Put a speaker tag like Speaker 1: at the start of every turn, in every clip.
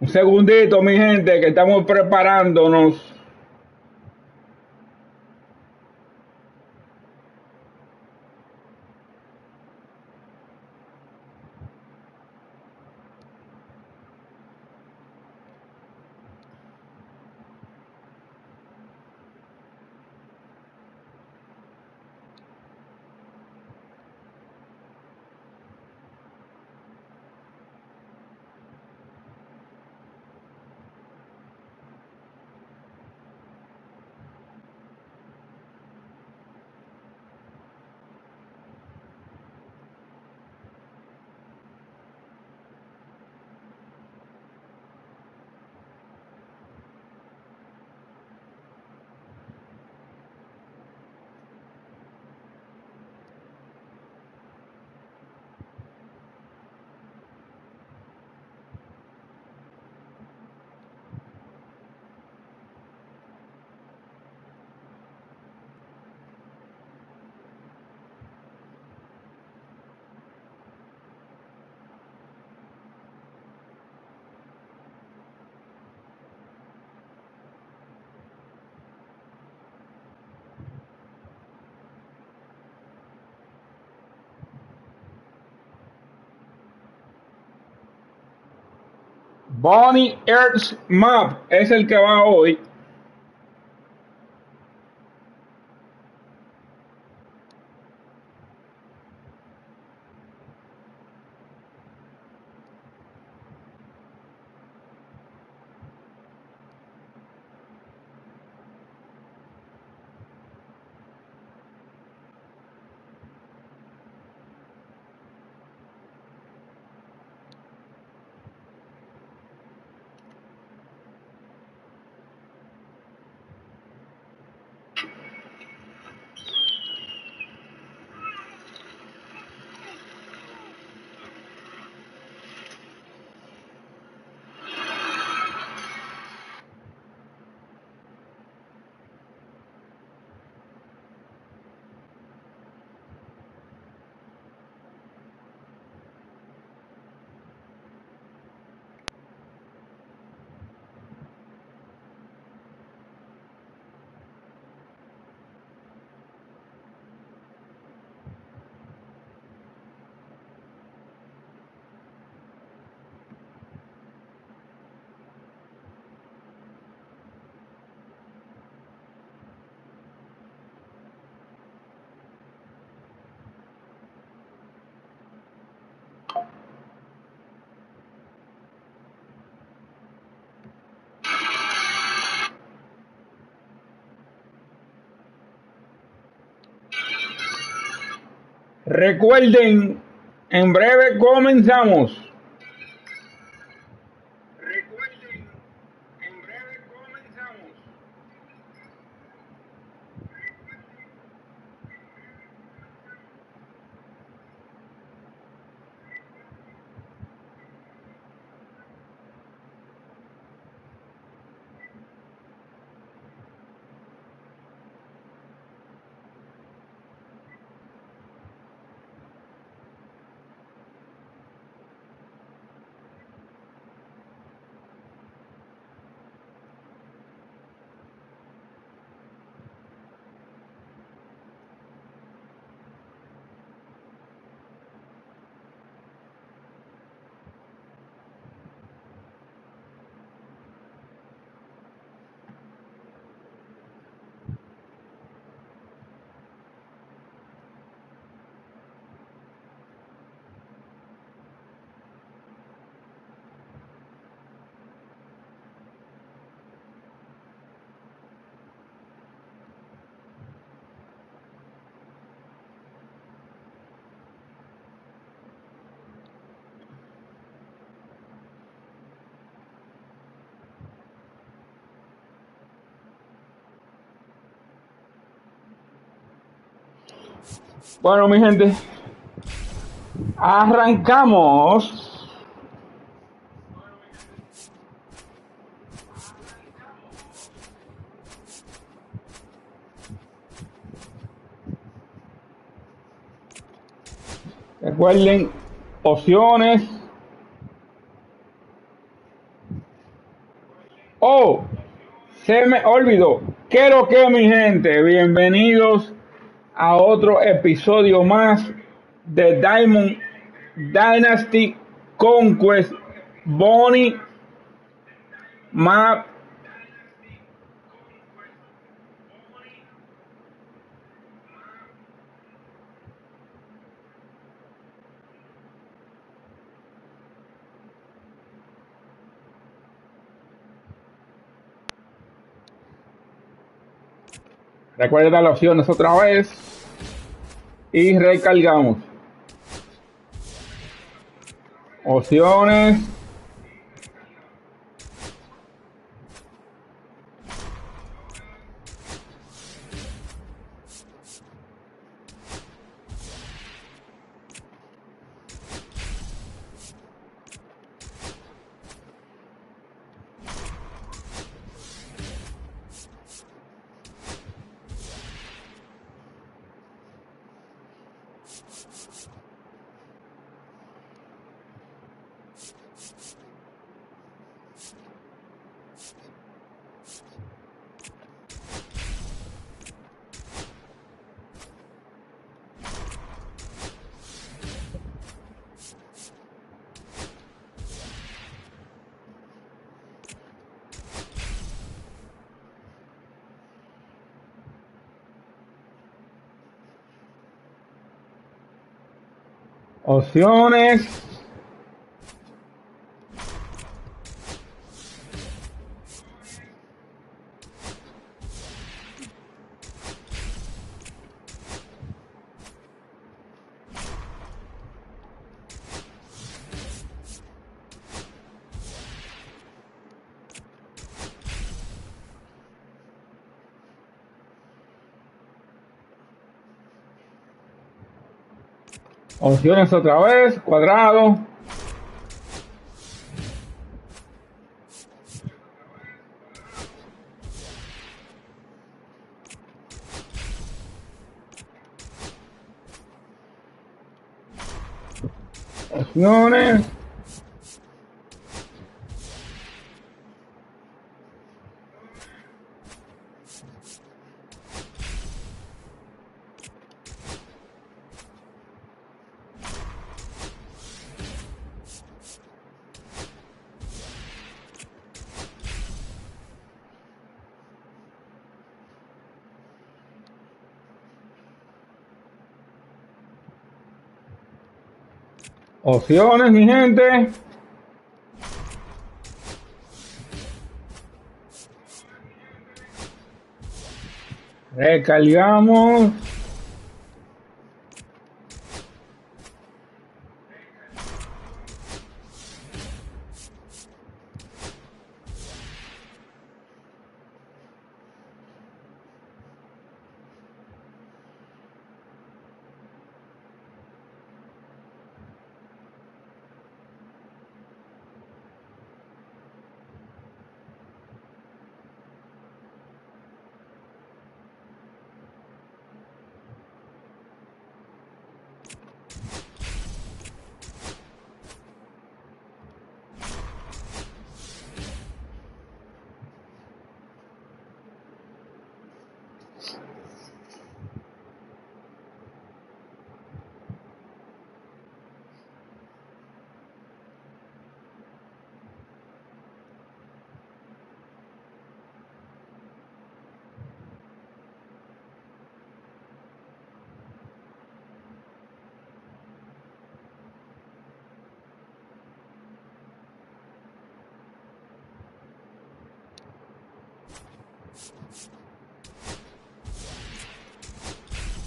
Speaker 1: Un segundito, mi gente, que estamos preparándonos. Bonnie Earth Map es el que va hoy. Recuerden, en breve comenzamos. Recuerden, en breve comenzamos. Bueno, mi gente, arrancamos. Recuerden, opciones. Se me olvidó. ¿Qué lo que, mi gente? Bienvenidos a otro episodio más de Diamond Dynasty Conquest Bonnie Map. Recuerda dar las opciones otra vez y recargamos. Opciones. Opciones. Opciones otra vez. Cuadrado. Opciones. Opciones, mi gente. Recargamos.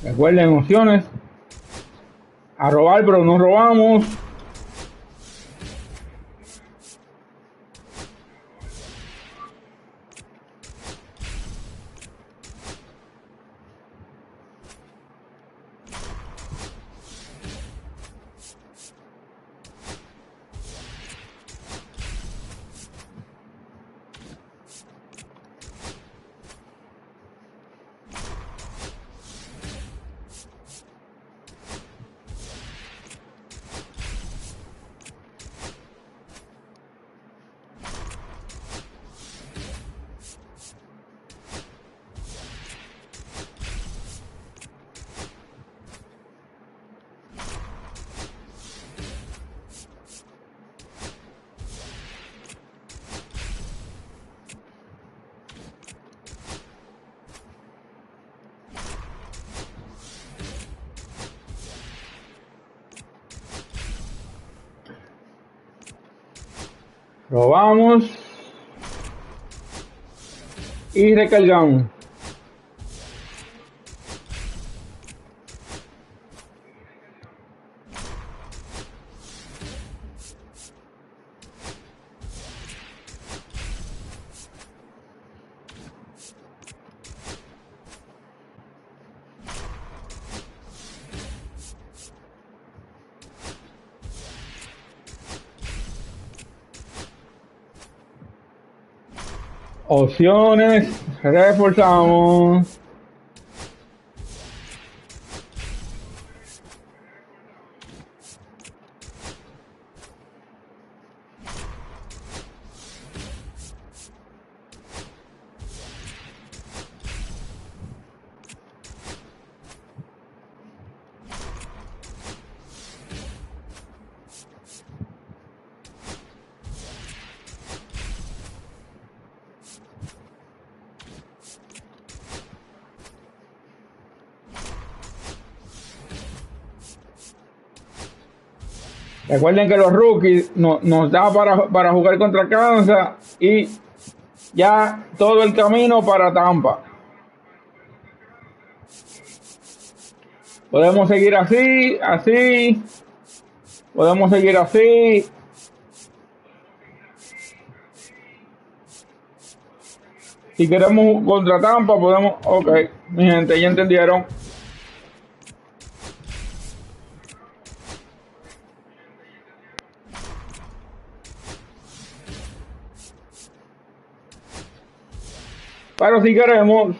Speaker 1: Recuerden opciones. A robar, pero no robamos. Probamos y recargamos. Opciones, reforzamos. Recuerden que los rookies nos da para jugar contra Kansas y ya todo el camino para Tampa. Podemos seguir así, así. Podemos seguir así. Si queremos contra Tampa, podemos... Ok, mi gente, ya entendieron. Pero si queremos,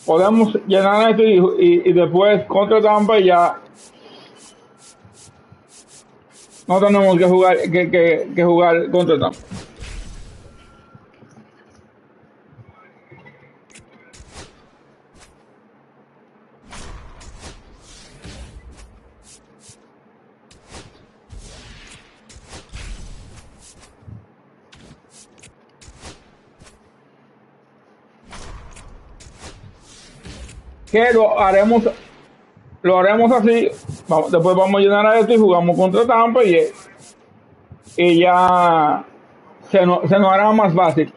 Speaker 1: podemos llenar esto y después contra Tampa y ya no tenemos que jugar que jugar contra Tampa. Que lo haremos así. Después vamos a llenar a esto y jugamos contra Tampa y ya se nos hará más fácil.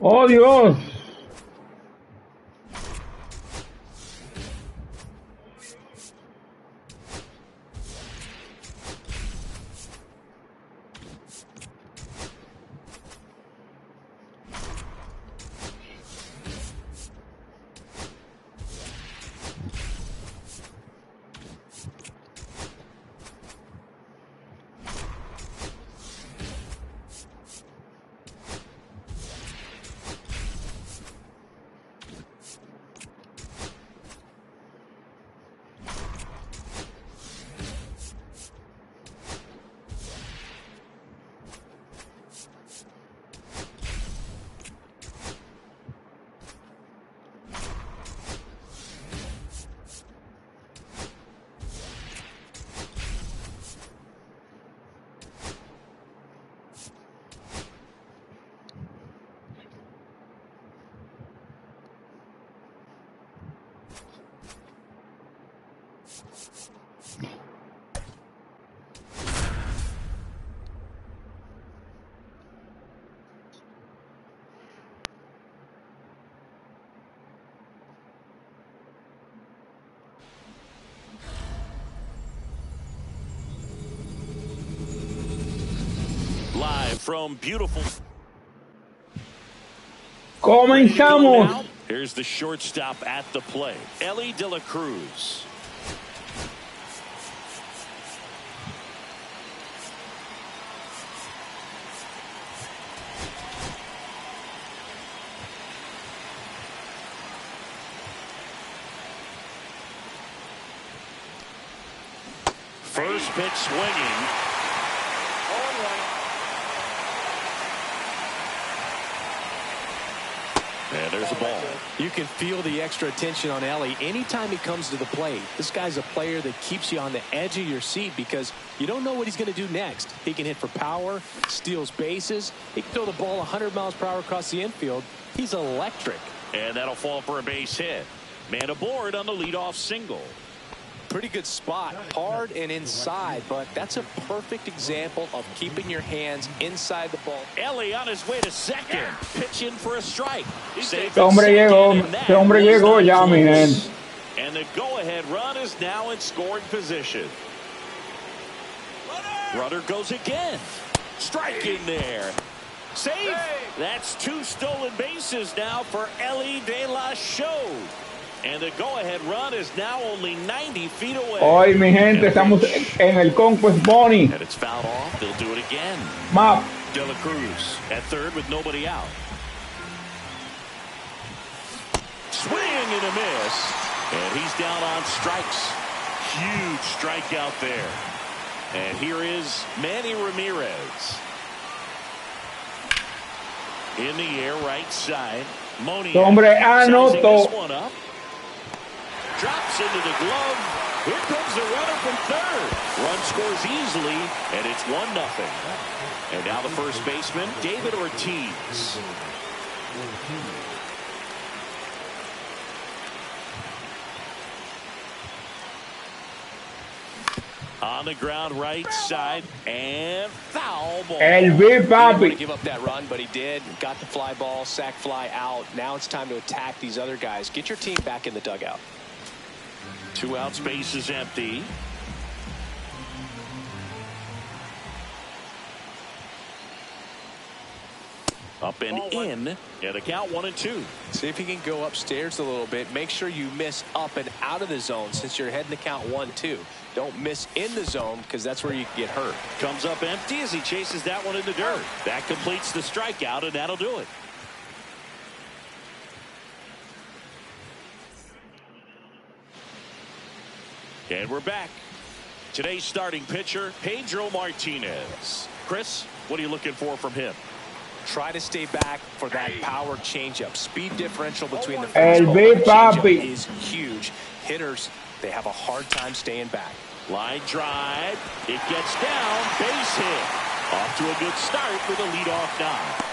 Speaker 1: Oh, Dios.
Speaker 2: Live from beautiful.
Speaker 1: Comenzamos.
Speaker 2: Here's the shortstop at the plate, Ellie de la Cruz. First pitch swinging. And there's a ball.
Speaker 3: You can feel the extra attention on Ellie anytime he comes to the plate. This guy's a player that keeps you on the edge of your seat because you don't know what he's going to do next. He can hit for power, steals bases. He can throw the ball 100 miles per hour across the infield. He's electric.
Speaker 2: And that'll fall for a base hit. Man aboard on the leadoff single.
Speaker 3: Pretty good spot, hard and inside, but that's a perfect example of keeping your hands inside the ball.
Speaker 2: Ellie on his way to second, pitch in for a strike.
Speaker 1: Este hombre llegó ya, mi gente.
Speaker 2: And the go-ahead run is now in scoring position. Runner goes again. Strike in there. Save. That's 2 stolen bases now for Ellie de la Show. And the go-ahead run is now only 90 feet away.
Speaker 1: Hoy, mi gente, estamos en el Conquest Bunny.
Speaker 2: And it's fouled off. They'll do it again.
Speaker 1: Map.
Speaker 2: De la Cruz at third with nobody out. Swing and a miss. And he's down on strikes. Huge strikeout there. And here is Manny Ramirez. In the air, right side. Moni.
Speaker 1: Hombre anotó.
Speaker 2: Drops into the glove. Here comes the runner from third. Run scores easily, and it's 1-0. And now the first baseman, David Ortiz. On the ground, right side, and foul ball.
Speaker 1: El Big Papi.
Speaker 3: He didn't give up that run, but he did. Got the fly ball, sac fly out. Now it's time to attack these other guys. Get your team back in the dugout.
Speaker 2: 2 out, space is empty. Up and in, and a count 1-2.
Speaker 3: See if he can go upstairs a little bit. Make sure you miss up and out of the zone since you're heading to count 1-2. Don't miss in the zone because that's where you can get hurt.
Speaker 2: Comes up empty as he chases that one in the dirt. That completes the strikeout, and that'll do it. And we're back. Today's starting pitcher, Pedro Martinez. Chris, what are you looking for from him?
Speaker 3: Try to stay back for that power changeup. Speed differential between the
Speaker 1: El Big Papi
Speaker 3: is huge. Hitters, they have a hard time staying back.
Speaker 2: Line drive. It gets down. Base hit. Off to a good start with a leadoff knock.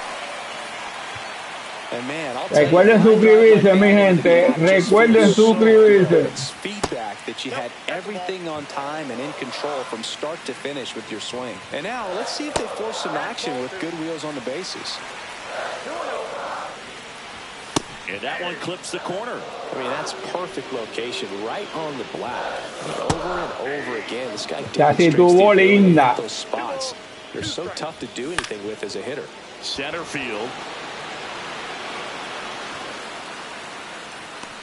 Speaker 3: And man,
Speaker 1: recuerden suscribirse, mi gente. Recuerden suscribirse.
Speaker 3: Feedback that you had everything on time and in control from start to finish with your swing. And now let's see if they force some action with good wheels on the bases.
Speaker 2: And that one clips the corner.
Speaker 3: I mean, that's perfect location, right on the black. Over and over again, this guy
Speaker 1: Casi
Speaker 3: demonstrates
Speaker 1: tuvo
Speaker 3: the ability to
Speaker 1: linda.
Speaker 3: hit those spots. They're so tough to do anything with as a hitter.
Speaker 2: Center field.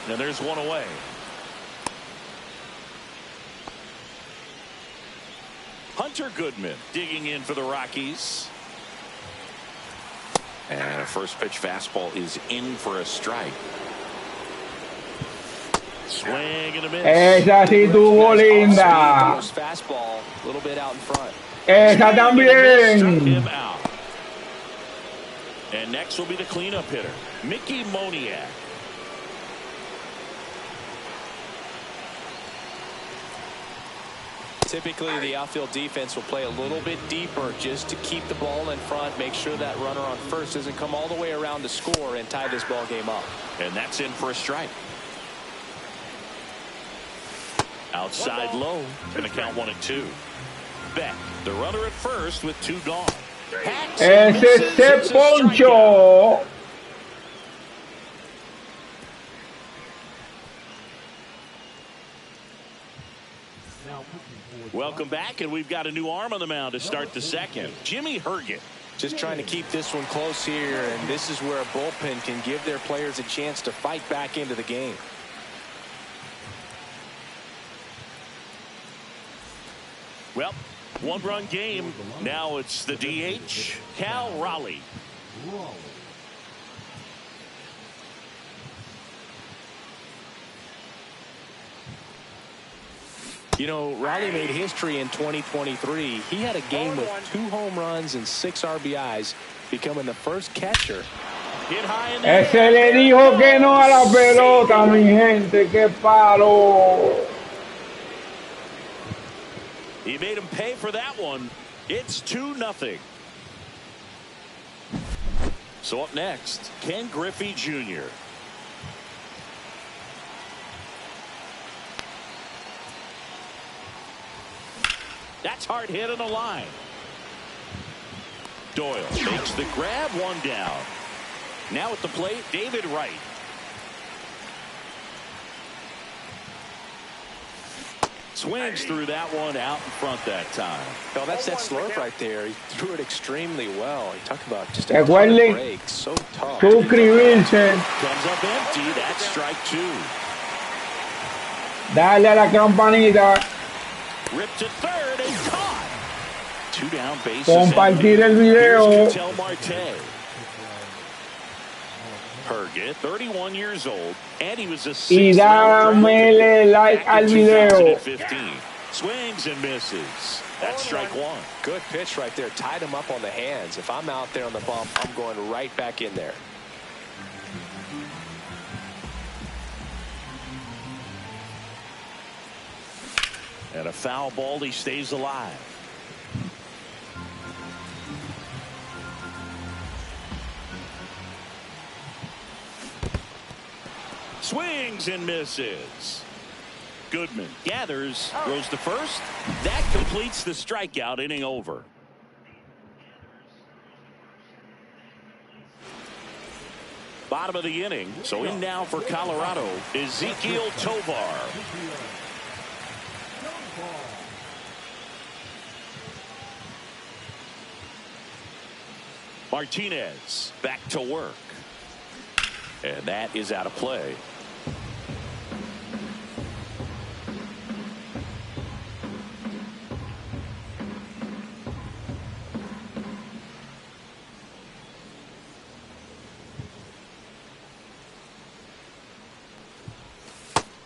Speaker 2: And there's one away. Hunter Goodman digging in for the Rockies. And a first pitch fastball is in for a strike. Swing and a miss.
Speaker 1: Esa sí tuvo linda.
Speaker 3: Fastball, a little bit out in front.
Speaker 1: Esa también.
Speaker 2: Struck him out. And next will be the cleanup hitter, Mickey Moniak.
Speaker 3: Typically, the outfield defense will play a little bit deeper just to keep the ball in front, make sure that runner on first doesn't come all the way around to score and tie this ball game up.
Speaker 2: And that's in for a strike. Outside low, going to count 1-2. Beck, the runner at first with 2 gone.
Speaker 1: Ese es Poncho.
Speaker 2: Welcome back, and we've got a new arm on the mound to start the second. Jimmy Herget.
Speaker 3: Just trying to keep this one close here, and this is where a bullpen can give their players a chance to fight back into the game.
Speaker 2: Well, 1-run game. Now it's the DH, Cal Raleigh.
Speaker 3: You know, Raleigh made history in 2023. He had a game with 2 home runs and 6 RBIs, becoming the first catcher.
Speaker 2: Hit high in the
Speaker 1: Ese le dijo que no a la pelota, mi gente. Qué palo.
Speaker 2: He made him pay for that one. It's 2-0. So up next, Ken Griffey Jr. That's hard hit on the line. Doyle makes the grab, 1 down. Now at the plate, David Wright. Swings through that one out in front that time.
Speaker 3: Well, that's that slurp right there. He threw it extremely well. He talked about just a
Speaker 1: Recuerden
Speaker 3: break. So tough.
Speaker 1: suscribirse,
Speaker 2: Comes up empty. That's strike 2.
Speaker 1: darle a la campanita,
Speaker 2: Ripped to third and caught. 2 down, bases
Speaker 1: compartir el
Speaker 2: empty.
Speaker 1: video.
Speaker 2: Here's Ketel Marte. Herget, 31 years old, and he was a
Speaker 1: Y dámele like al video.
Speaker 2: 2015. Swings and misses. That's strike 1.
Speaker 3: Good pitch right there. Tied him up on the hands. If I'm out there on the bump, I'm going right back in there.
Speaker 2: And a foul ball, he stays alive. Swings and misses. Goodman gathers, throws to first. That completes the strikeout, inning over. Bottom of the inning, so in now for Colorado, Ezequiel Tovar. Martinez back to work. And that is out of play.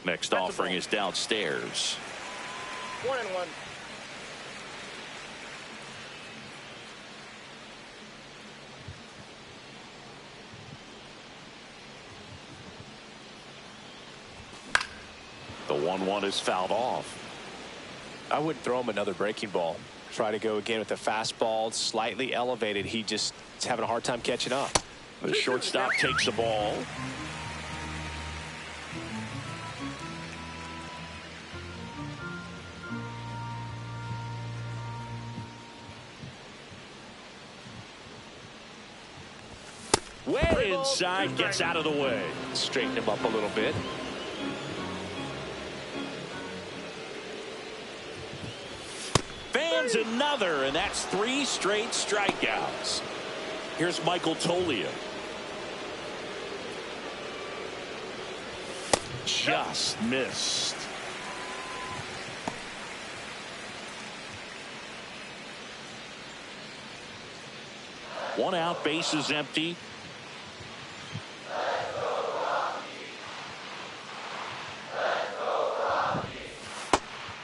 Speaker 2: Next offering is downstairs.
Speaker 4: 1-1.
Speaker 2: The 1-1 is fouled off.
Speaker 3: I wouldn't throw him another breaking ball. Try to go again with the fastball, slightly elevated. He just is having a hard time catching up.
Speaker 2: The shortstop takes the ball. Way inside, gets out of the way.
Speaker 3: Straighten him up a little bit.
Speaker 2: Fans another, and that's 3 straight strikeouts. Here's Michael Tolia. Just missed. One out, bases empty.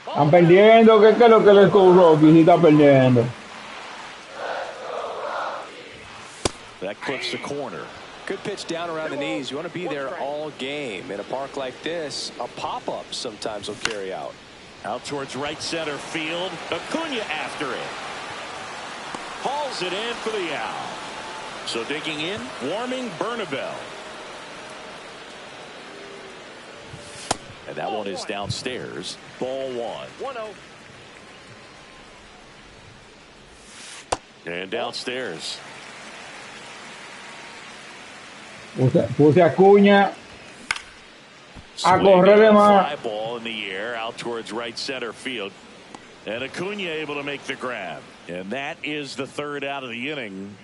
Speaker 1: Están perdiendo. ¿Qué es lo que les cobró? Que sí está perdiendo.
Speaker 2: That clips the corner.
Speaker 3: Good pitch down around the knees. You want to be there all game. In a park like this, a pop-up sometimes will carry out.
Speaker 2: Out towards right center field. Acuna after it. Hauls it in for the out. So digging in, warming Bernabel. And that one is downstairs. Ball 1.
Speaker 4: 1-0.
Speaker 2: And downstairs.
Speaker 1: Puse a Acuña a correr de más.
Speaker 2: Fly ball in the air out towards right center field. And Acuna able to make the grab. And that is the 3rd out of the inning.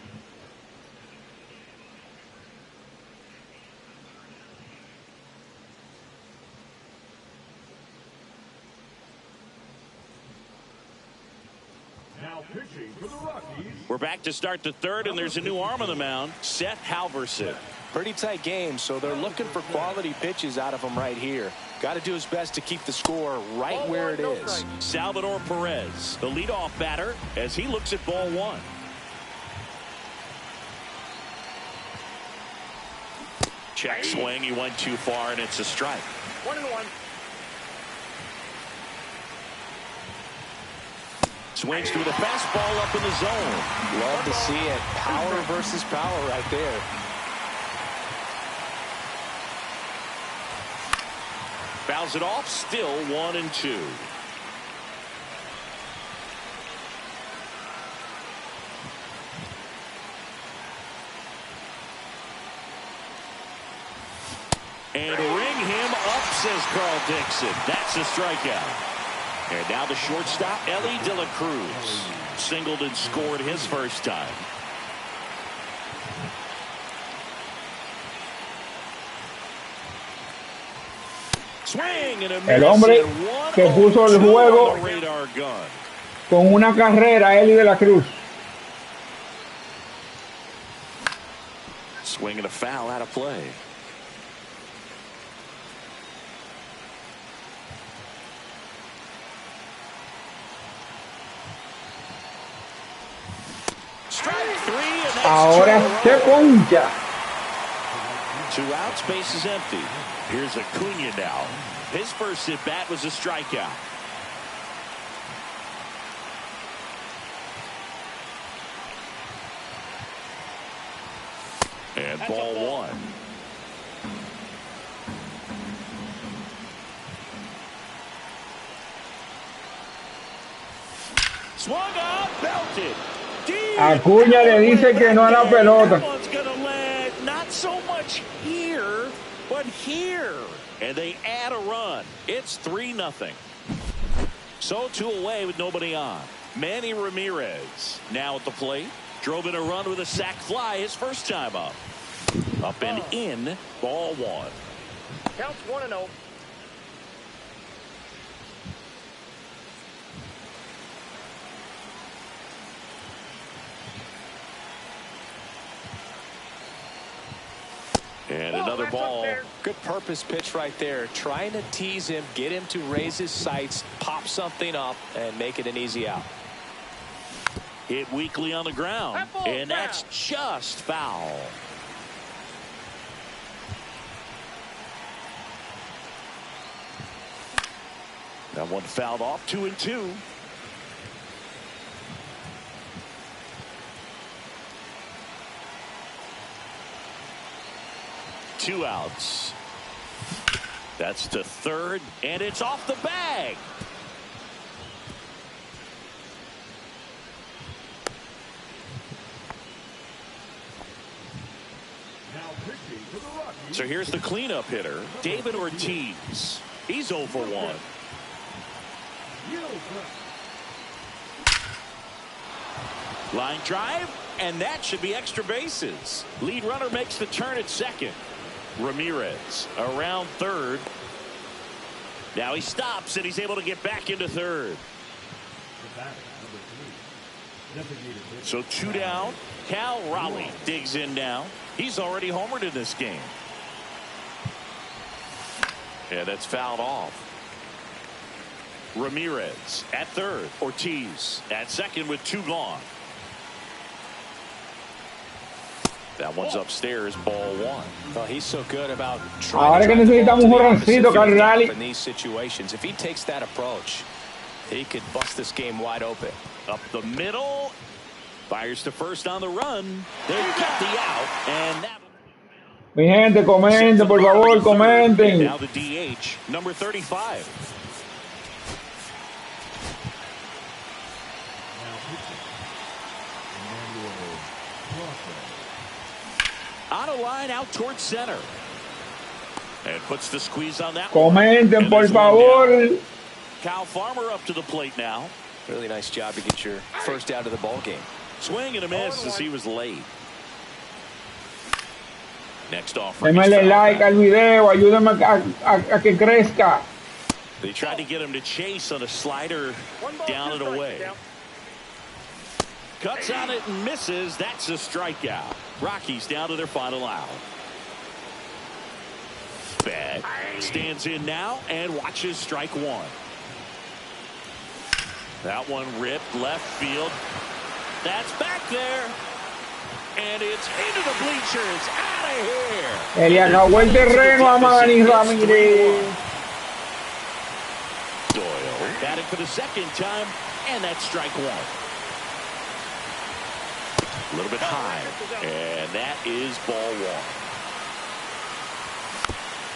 Speaker 2: We're back to start the 3rd, and there's a new arm on the mound, Seth Halverson.
Speaker 3: Pretty tight game, so they're looking for quality pitches out of him right here. Got to do his best to keep the score right where it is.
Speaker 2: Salvador Perez, the leadoff batter, as he looks at ball 1. Check swing, he went too far, and it's a strike.
Speaker 4: 1-1.
Speaker 2: Swings through the fastball up in the zone.
Speaker 3: Love to see it. Power versus power right there.
Speaker 2: Fouls it off, still 1-2. And ring him up, says Carl Dixon. That's a strikeout. And now the shortstop, Élite de la Cruz. Singled and scored his first time. Swing and a
Speaker 1: El hombre que puso el juego con una carrera, Élite de la Cruz.
Speaker 2: Swing and a foul out of play.
Speaker 1: Ahora se poncha.
Speaker 2: 2 outs, base is empty. Here's Acuna now. His first at bat was a strikeout. And ball 1. Swung out, belted.
Speaker 1: Acuña le dice que no a la pelota.
Speaker 2: Not so much here, but here. And they add a run. It's 3-0. So 2 away with nobody on. Manny Ramirez now at the plate. Drove in a run with a sac fly his first time up. Up and in, ball 1.
Speaker 4: Counts 1-0.
Speaker 2: And another ball.
Speaker 3: Good purpose pitch right there. Trying to tease him, get him to raise his sights, pop something up, and make it an easy out.
Speaker 2: Hit weakly on the ground. And that's just foul. That one fouled off, 2-2. Two outs. That's to third, and it's off the bag. So here's the cleanup hitter, David Ortiz. He's 0 for 1. Line drive, and that should be extra bases. Lead runner makes the turn at second. Ramirez around third. Now he stops, and he's able to get back into third. So 2 down. Cal Raleigh digs in now. He's already homered in this game. Yeah, that's fouled off. Ramirez at third. Ortiz at second with 2 gone. That one's upstairs, ball 1.
Speaker 3: Well, he's so good about
Speaker 1: Ahora que necesitamos un jorroncito, Cal Raleigh.
Speaker 3: in these situations. If he takes that approach, he could bust this game wide open.
Speaker 2: Up the middle. Fires to first on the run. They've got the out, and that.
Speaker 1: Mi gente, comenten, por favor, comenten.
Speaker 2: Now the DH, number 35. On a line out towards center. And puts the squeeze on that.
Speaker 1: Comenten, por favor.
Speaker 2: Kyle Farmer up to the plate now.
Speaker 3: Really nice job to get your first out of the ball game.
Speaker 2: Swing and a miss as he was late. Next offering.
Speaker 1: Démosle like al video, ayúdame a que crezca.
Speaker 2: They tried to get him to chase on a slider down and away. Cuts on it and misses. That's a strikeout. Rockies down to their final out. Bad. Stands in now and watches strike 1. That one ripped left field. That's back there. And it's into the bleachers. Out of here.
Speaker 1: Le acabó el terreno a Manny Ramírez.
Speaker 2: Doyle batting for the second time, and that's strike 1. A little bit high, and that is ball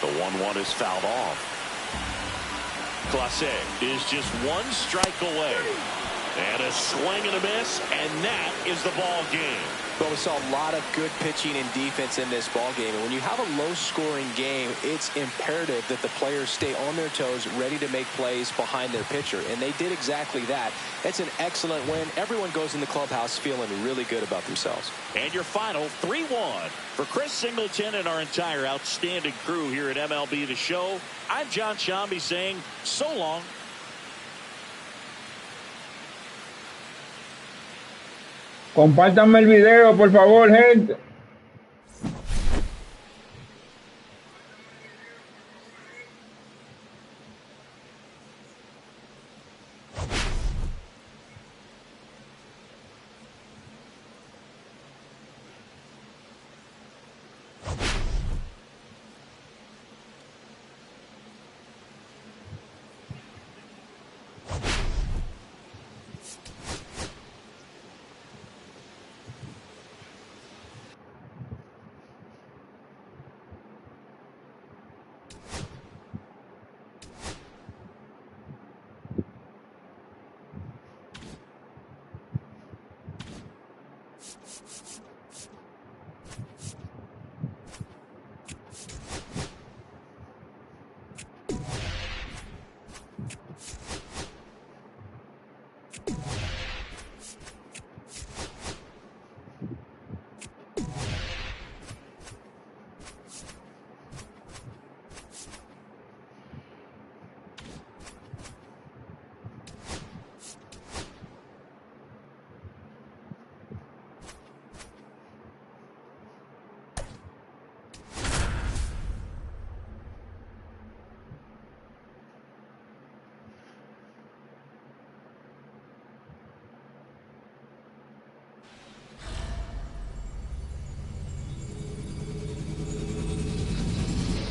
Speaker 2: 1. The 1-1 is fouled off. Clase is just 1 strike away. And a swing and a miss, and that is the ball game.
Speaker 3: But we saw a lot of good pitching and defense in this ball game. And when you have a low-scoring game, it's imperative that the players stay on their toes, ready to make plays behind their pitcher. And they did exactly that. That's an excellent win. Everyone goes in the clubhouse feeling really good about themselves.
Speaker 2: And your final 3-1 for Chris Singleton and our entire outstanding crew here at MLB The Show. I'm John Shambi saying so long.
Speaker 1: Compártanme el video, por favor, gente.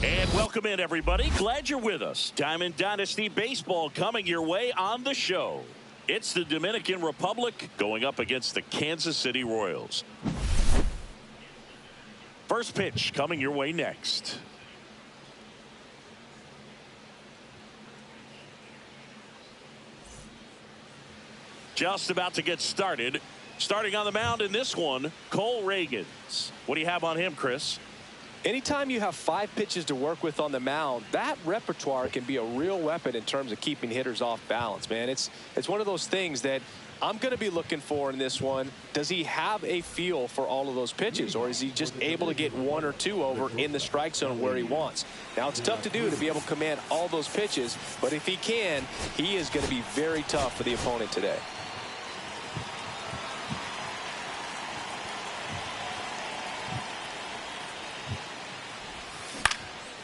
Speaker 2: And welcome in, everybody. Glad you're with us. Diamond Dynasty Baseball coming your way on the show. It's the Dominican Republic going up against the Kansas City Royals. First pitch coming your way next. Just about to get started. Starting on the mound in this one, Cole Reagans. What do you have on him, Chris?
Speaker 3: Anytime you have 5 pitches to work with on the mound, that repertoire can be a real weapon in terms of keeping hitters off balance, man. It's one of those things that I'm going to be looking for in this one. Does he have a feel for all of those pitches, or is he just able to get 1 or 2 over in the strike zone where he wants? Now, it's tough to do to be able to command all those pitches, but if he can, he is going to be very tough for the opponent today.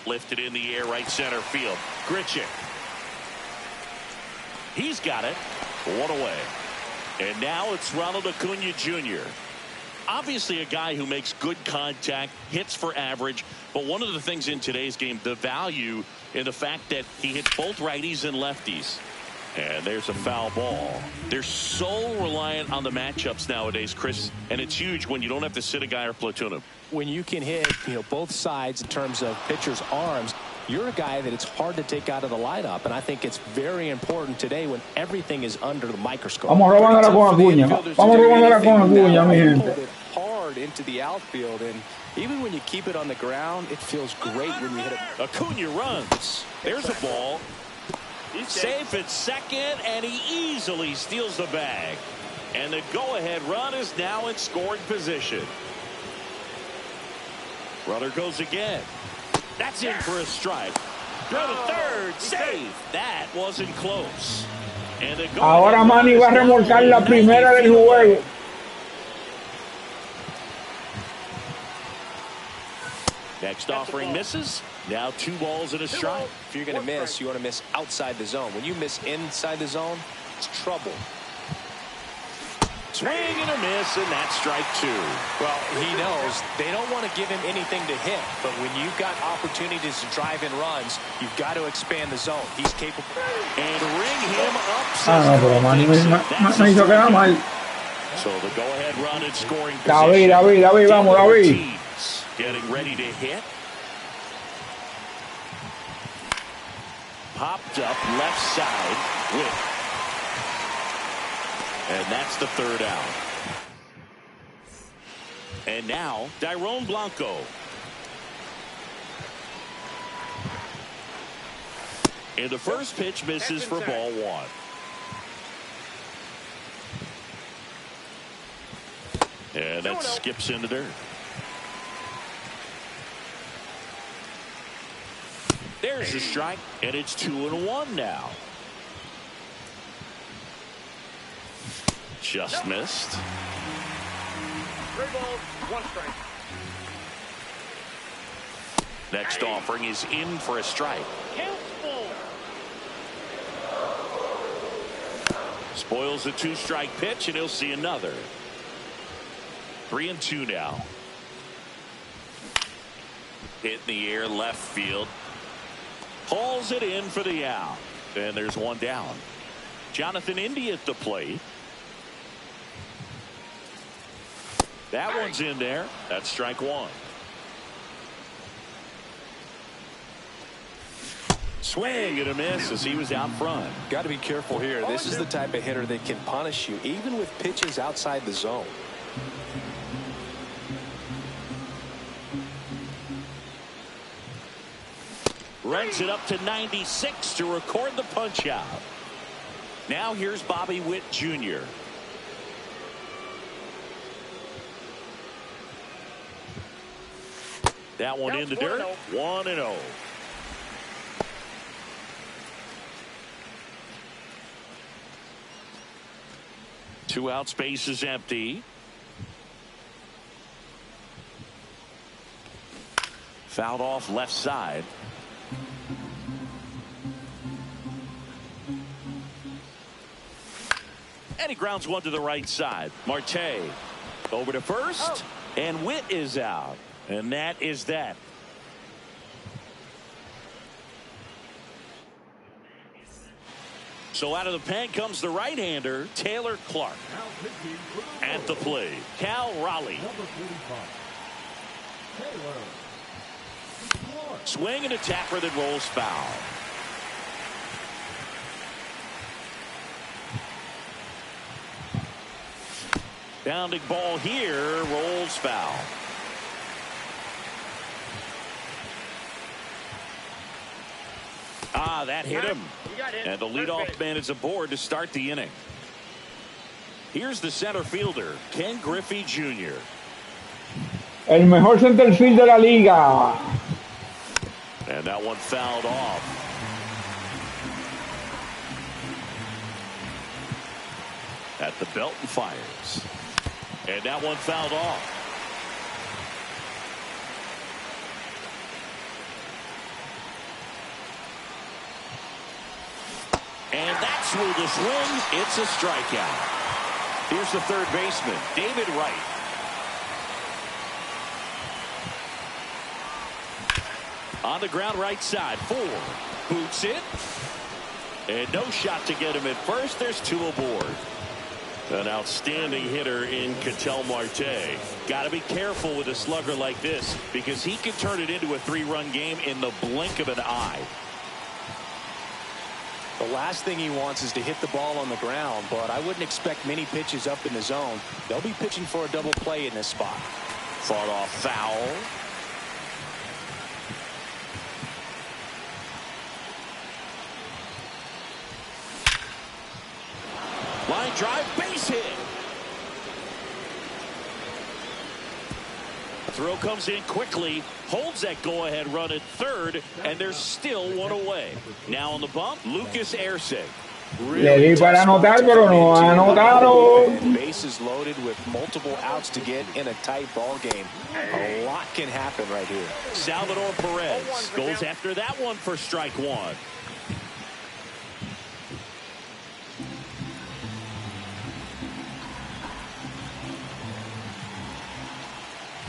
Speaker 2: Lifted in the air, right center field. Grichuk. He's got it. 1 away. And now it's Ronald Acuna Jr. Obviously a guy who makes good contact, hits for average, but one of the things in today's game, the value in the fact that he hits both righties and lefties. And there's a foul ball. They're so reliant on the matchups nowadays, Chris, and it's huge when you don't have to sit a guy or platoon him.
Speaker 3: When you can hit, both sides in terms of pitchers' arms, you're a guy that it's hard to take out of the lineup, and I think it's very important today when everything is under the microscope.
Speaker 1: Vamos robándola con Acuña. Vamos robándola con Acuña, mi gente.
Speaker 3: Hard into the outfield, and even when you keep it on the ground, it feels great when you hit it.
Speaker 2: Acuna runs. There's a ball. Safe at second, and he easily steals the bag. And the go-ahead run is now in scoring position. Runner goes again. That's in for a strike. Throw to third. Safe. That wasn't close. And the
Speaker 1: ahora Manny va a remolcar la primera del juego.
Speaker 2: Next offering misses. Now 2 balls and a strike.
Speaker 3: If you're going to miss, you want to miss outside the zone. When you miss inside the zone, it's trouble.
Speaker 2: Swing and a miss, and that's strike 2.
Speaker 3: Well, he knows they don't want to give him anything to hit, but when you've got opportunities to drive in runs, you've got to expand the zone. He's capable.
Speaker 2: And ring him up.
Speaker 1: Pero Manny me hizo quedar mal.
Speaker 2: So the go-ahead run in scoring
Speaker 1: position. David, vamos, David.
Speaker 2: Getting ready to hit. Popped up left side. With. And that's the 3rd out. And now, Dairon Blanco. And the first pitch misses for ball 1. And that skips into dirt. There's a strike, and it's 2-1 now. Just missed.
Speaker 4: 3 balls, 1 strike.
Speaker 2: Next offering is in for a strike. Spoils the 2-strike pitch, and he'll see another. 3-2 now. Hit in the air, left field. Hauls it in for the out. And there's 1 down. Jonathan India at the plate. That one's in there. That's strike 1. Swing and a miss as he was out front.
Speaker 3: Got to be careful here. This is the type of hitter that can punish you even with pitches outside the zone.
Speaker 2: Runs it up to 96 to record the punch out. Now here's Bobby Witt Jr. That one in the dirt. 1-0. Two out, space is empty. Fouled off left side. And he grounds one to the right side. Marte over to first. And Witt is out. And that is that. So out of the pen comes the right-hander, Taylor Clark. At the plate, Cal Raleigh. Swing and a tapper that rolls foul. Bounding ball here, rolls foul. Ah, that hit him.
Speaker 4: You got it.
Speaker 2: And the leadoff man is aboard to start the inning. Here's the center fielder, Ken Griffey Jr.
Speaker 1: El mejor centerfield de la liga.
Speaker 2: And that one fouled off. At the belt and fires. And that one fouled off. And that's with the swing. It's a strikeout. Here's the third baseman, David Wright. On the ground right side, 4. Boots it. And no shot to get him at first. There's 2 aboard. An outstanding hitter in Ketel Marte. Got to be careful with a slugger like this because he can turn it into a 3-run game in the blink of an eye.
Speaker 3: The last thing he wants is to hit the ball on the ground, but I wouldn't expect many pitches up in the zone. They'll be pitching for a double play in this spot.
Speaker 2: Fought off foul. Line drive, base hit. Throw comes in quickly, holds that go-ahead run at third, and there's still 1 away. Now on the bump, Lucas Erceg.
Speaker 1: Le di para anotar, pero no anotaron.
Speaker 3: Bases loaded with multiple outs to get in a tight ball game. A lot can happen right here.
Speaker 2: Salvador Perez goes after that one for strike 1.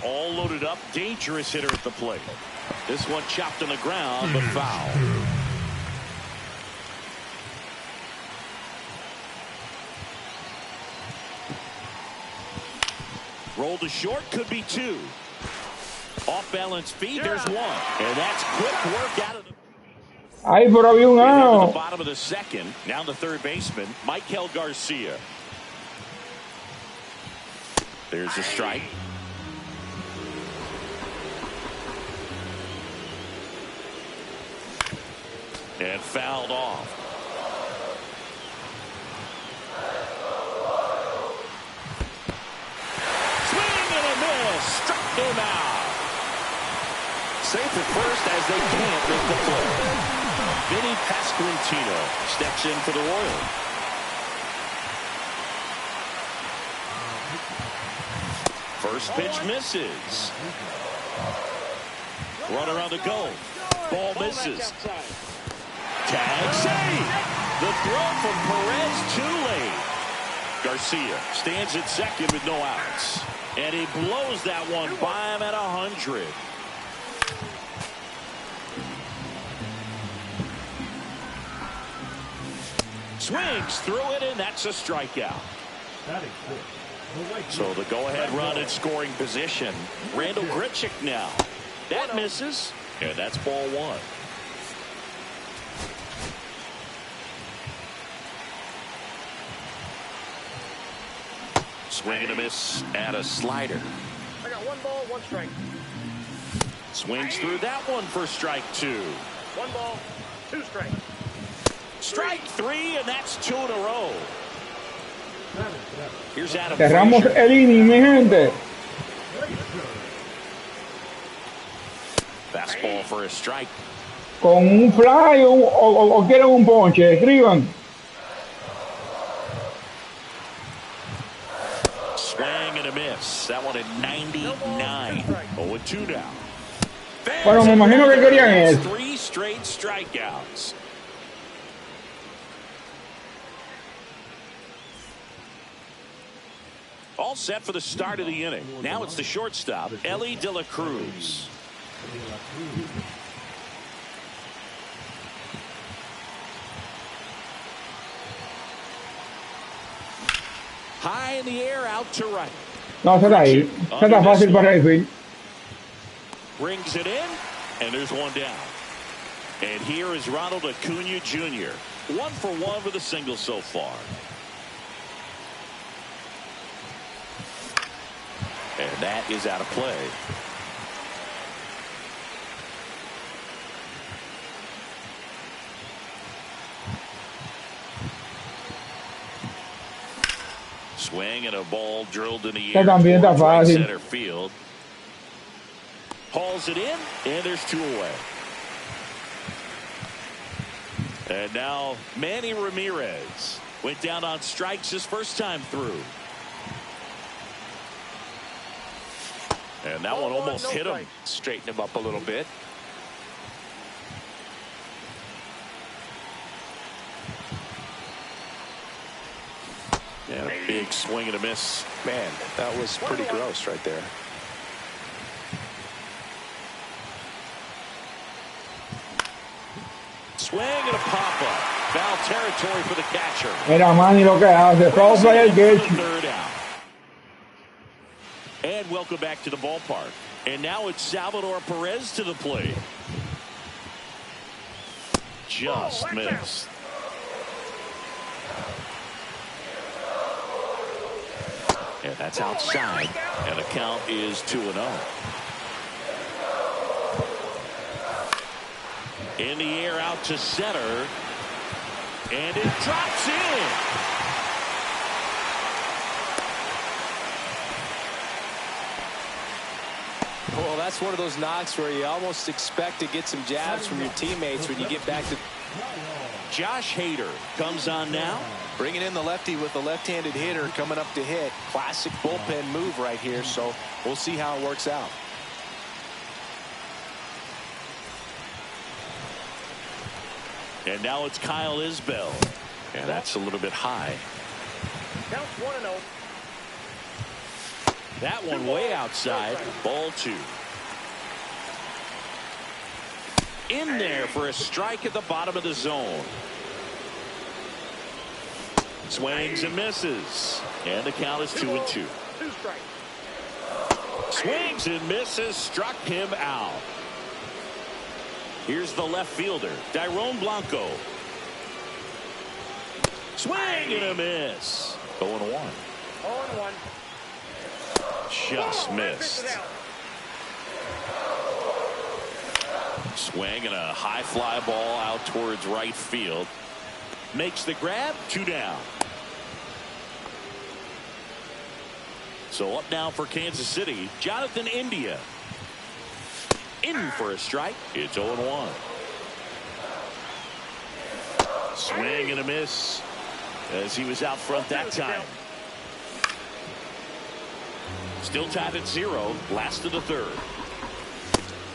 Speaker 2: All loaded up, dangerous hitter at the plate. This one chopped on the ground, but foul. Roll to short, could be 2. Off balance feed, there's 1. And that's quick work out of the...
Speaker 1: Ay, pero había un
Speaker 2: The
Speaker 1: out.
Speaker 2: bottom of the second, now the third baseman, Michael Garcia. There's a strike. And fouled off. Swing and a miss. Struck him out. Safe at first as they can't make the play. Vinny Pasquantino steps in for the Royals. First pitch misses. Runner on the go. Ball misses. Tag save. The throw from Perez too late. Garcia stands at second with no outs. And he blows that one by him at 100. Swings through it, and that's a strikeout. So the go-ahead run in scoring position. Randall Grichuk now. That misses, and that's ball 1. Swing and a miss at a slider.
Speaker 4: I got 1 ball, 1 strike.
Speaker 2: Swings through that one for strike 2.
Speaker 4: 1 ball, 2 strikes.
Speaker 2: Strike 3, and that's 2 in a row. Here's Adam
Speaker 1: Cerramos
Speaker 2: Frazier.
Speaker 1: el inning, mi gente.
Speaker 2: Fastball for a strike.
Speaker 1: Con un fly o quieren un ponche, escriban.
Speaker 2: Swing and a miss. That one at 99. 0-2 now.
Speaker 1: Bueno, me imagino que querían eso.
Speaker 2: 3 straight strikeouts. All set for the start of the inning. Now it's the shortstop, Ellie De La Cruz. High in the air, out to right.
Speaker 1: No, se está ahí. Se está fácil para el field.
Speaker 2: Brings it in, and there's 1 down. And here is Ronald Acuna Jr. 1 for 1 with a single so far. And that is out of play. Swing and a ball drilled in the
Speaker 1: Que
Speaker 2: air
Speaker 1: también está
Speaker 2: towards right
Speaker 1: fácil.
Speaker 2: center field. Hauls it in, and there's 2 away. And now Manny Ramirez went down on strikes his first time through. And that one almost hit him.
Speaker 3: Straighten him up a little bit.
Speaker 2: And a big swing and a miss.
Speaker 3: Man, that was pretty gross right there.
Speaker 2: Swing and a pop-up. Foul territory for the catcher.
Speaker 1: Mira, Manny, lo que hace. Foul play el catch.
Speaker 2: Third out. And welcome back to the ballpark. And now it's Salvador Perez to the plate. Just missed. And that's outside. And the count is 2-0. In the air out to center. And it drops in.
Speaker 3: Well, that's one of those knocks where you almost expect to get some jabs from your teammates when you get back to.
Speaker 2: Josh Hader comes on now.
Speaker 3: Bringing in the lefty with the left-handed hitter coming up to hit. Classic bullpen move right here, so we'll see how it works out.
Speaker 2: And now it's Kyle Isbell. And that's a little bit high.
Speaker 4: Count 1-0.
Speaker 2: That one way outside. Ball 2. In there for a strike at the bottom of the zone. Swings and misses. And the count is 2-2.
Speaker 4: 2 strikes.
Speaker 2: Swings and misses. Struck him out. Here's the left fielder, Dairon Blanco. Swing and a miss. 0-1.
Speaker 4: 0-1.
Speaker 2: Just missed. Swing and a high fly ball out towards right field. Makes the grab. 2 down. So up now for Kansas City, Jonathan India. In for a strike. It's 0-1. Swing and a miss as he was out front that time. Still tied at 0. Last of the 3rd.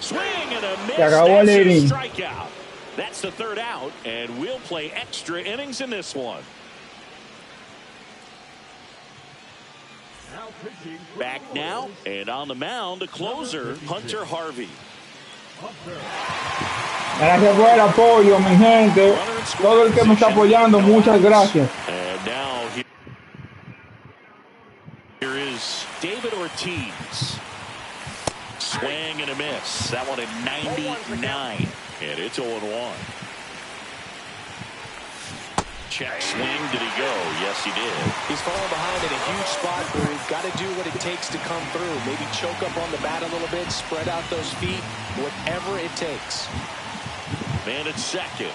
Speaker 2: Swing and a miss. That's a strikeout. That's the 3rd out, and we'll play extra innings in this one. Back now, and on the mound, the closer, Hunter Harvey.
Speaker 1: Gracias por el apoyo, mi gente. Todo el que me está apoyando, muchas gracias.
Speaker 2: And now here is David Ortiz. Swing and a miss. That one at 99. And it's 0-1. Check swing. Did he go? Yes, he did.
Speaker 3: He's falling behind in a huge spot where he's got to do what it takes to come through. Maybe choke up on the bat a little bit, spread out those feet, whatever it takes.
Speaker 2: Man at second.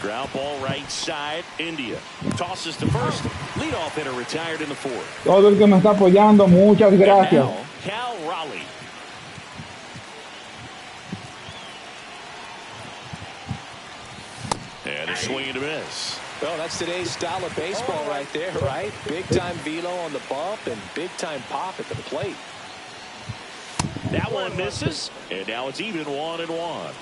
Speaker 2: Ground ball right side. India tosses to first. Leadoff hitter retired in the 4th.
Speaker 1: Todo el que me está apoyando, muchas gracias.
Speaker 2: Now, Cal Raleigh. And a swing and a miss.
Speaker 3: Well, that's today's style of baseball right there, right? Big-time velo on the bump and big-time pop at the plate.
Speaker 2: That one misses, and now it's even 1-1.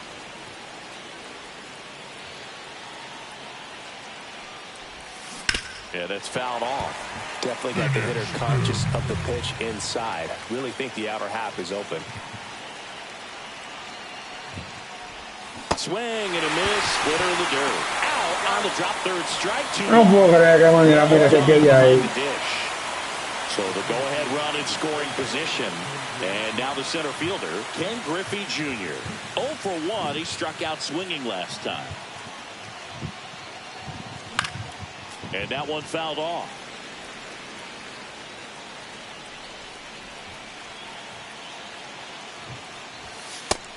Speaker 2: Yeah, that's fouled off.
Speaker 3: Definitely got the hitter conscious of the pitch inside. Really think the outer half is open.
Speaker 2: Swing and a miss. Splitter in the dirt. Out on the drop. 3rd strike. 2.
Speaker 1: No puedo creer que manera mira se quede ahí.
Speaker 2: So the go-ahead run in scoring position. And now the center fielder, Ken Griffey Jr. 0 for 1. He struck out swinging last time. And that one fouled off.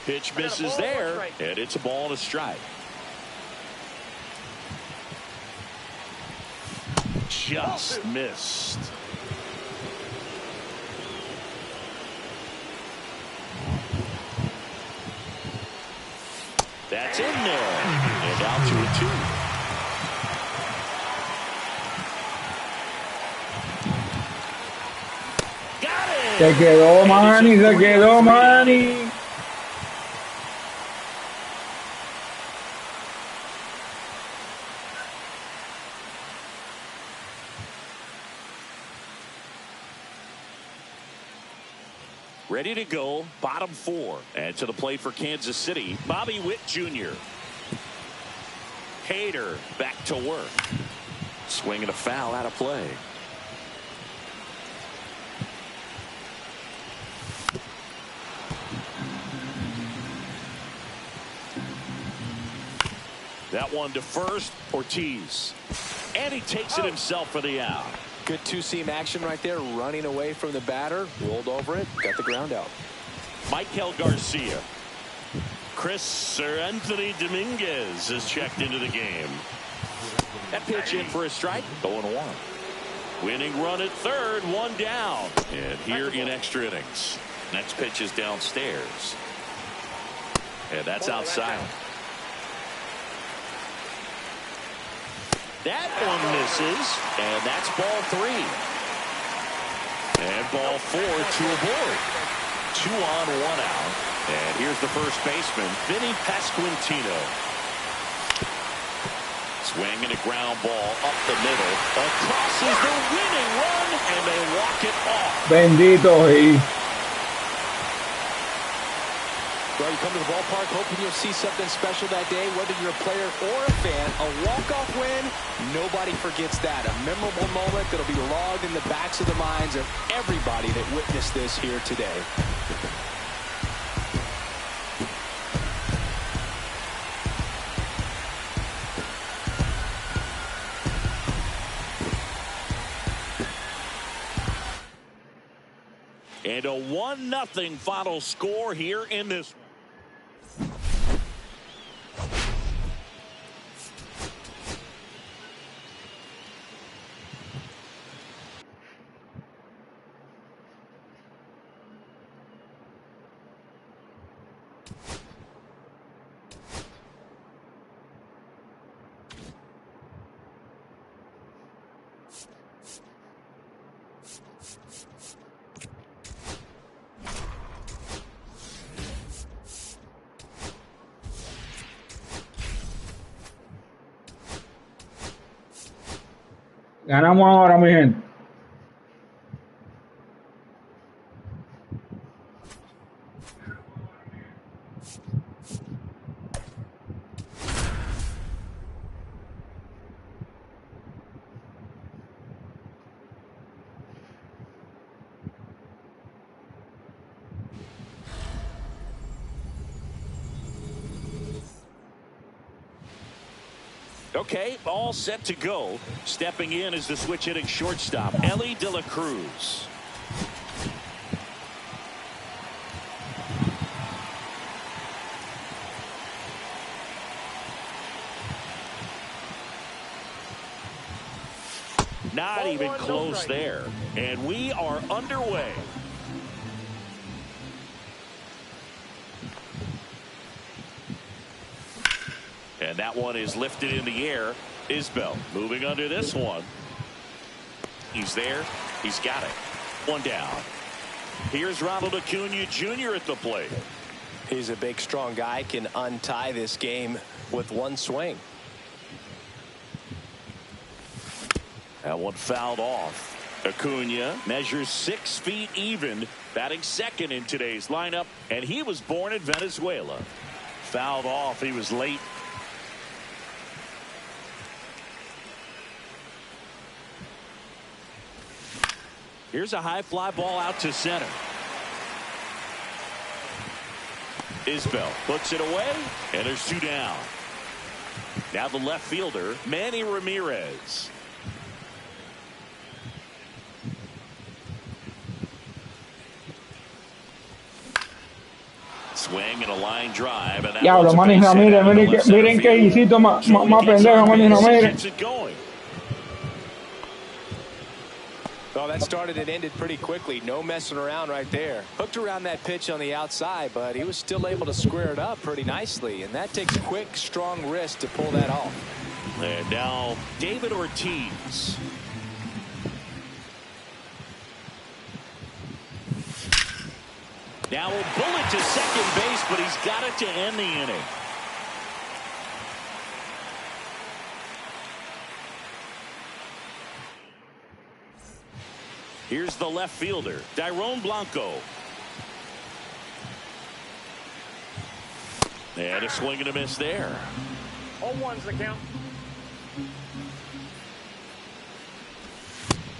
Speaker 2: Pitch misses there, and it's a ball and a strike. just missed. That's in there. And out to a 2. Got it.
Speaker 1: Se quedó Manny, se quedó Manny.
Speaker 2: Ready to go, bottom 4. And to the plate for Kansas City, Bobby Witt Jr. Hader back to work. Swinging a foul out of play. That one to first, Ortiz. And he takes it himself for the out.
Speaker 3: Good two-seam action right there, running away from the batter, rolled over it, got the ground out.
Speaker 2: Michael Garcia. Anthony Dominguez is checked into the game. That pitch in for a strike, 0-1. Winning run at third, 1 down. And here in extra innings. Next pitch is downstairs. And that's outside. That one misses, and that's ball 3. And ball 4 to a board. 2 on, 1 out. And here's the first baseman, Vinny Pasquantino. Swing and a ground ball up the middle. Across is the winning run, and they walk it off.
Speaker 1: Bendito he.
Speaker 3: Well, you come to the ballpark hoping you'll see something special that day, whether you're a player or a fan. A walk-off win, nobody forgets that. A memorable moment that'll be logged in the backs of the minds of everybody that witnessed this here today.
Speaker 2: And a 1-0 final score here in this one.
Speaker 1: Ganamos ahora, mi gente.
Speaker 2: Okay, all set to go. Stepping in is the switch hitting shortstop, Ellie De La Cruz. Not even close there. And we are underway. And that one is lifted in the air. Isbell moving under this one. He's there. He's got it. 1 down. Here's Ronald Acuna Jr. at the plate.
Speaker 3: He's a big, strong guy. Can untie this game with 1 swing.
Speaker 2: That one fouled off. Acuna measures 6 feet even, batting second in today's lineup, and he was born in Venezuela. Fouled off. He was late. Here's a high fly ball out to center. Isbell puts it away, and there's 2 down. Now the left fielder, Manny Ramirez. Swing and a line drive. And
Speaker 1: Diablo, Manny Ramírez, miren que hicito más pendejo, Manny Ramírez.
Speaker 3: Oh, that started and ended pretty quickly. No messing around right there. Hooked around that pitch on the outside, but he was still able to square it up pretty nicely. And that takes quick, strong wrist to pull that off.
Speaker 2: And now David Ortiz. Now a bullet to second base, but he's got it to end the inning. Here's the left fielder, Dairon Blanco. And a swing and a miss there.
Speaker 4: 0-1's the count.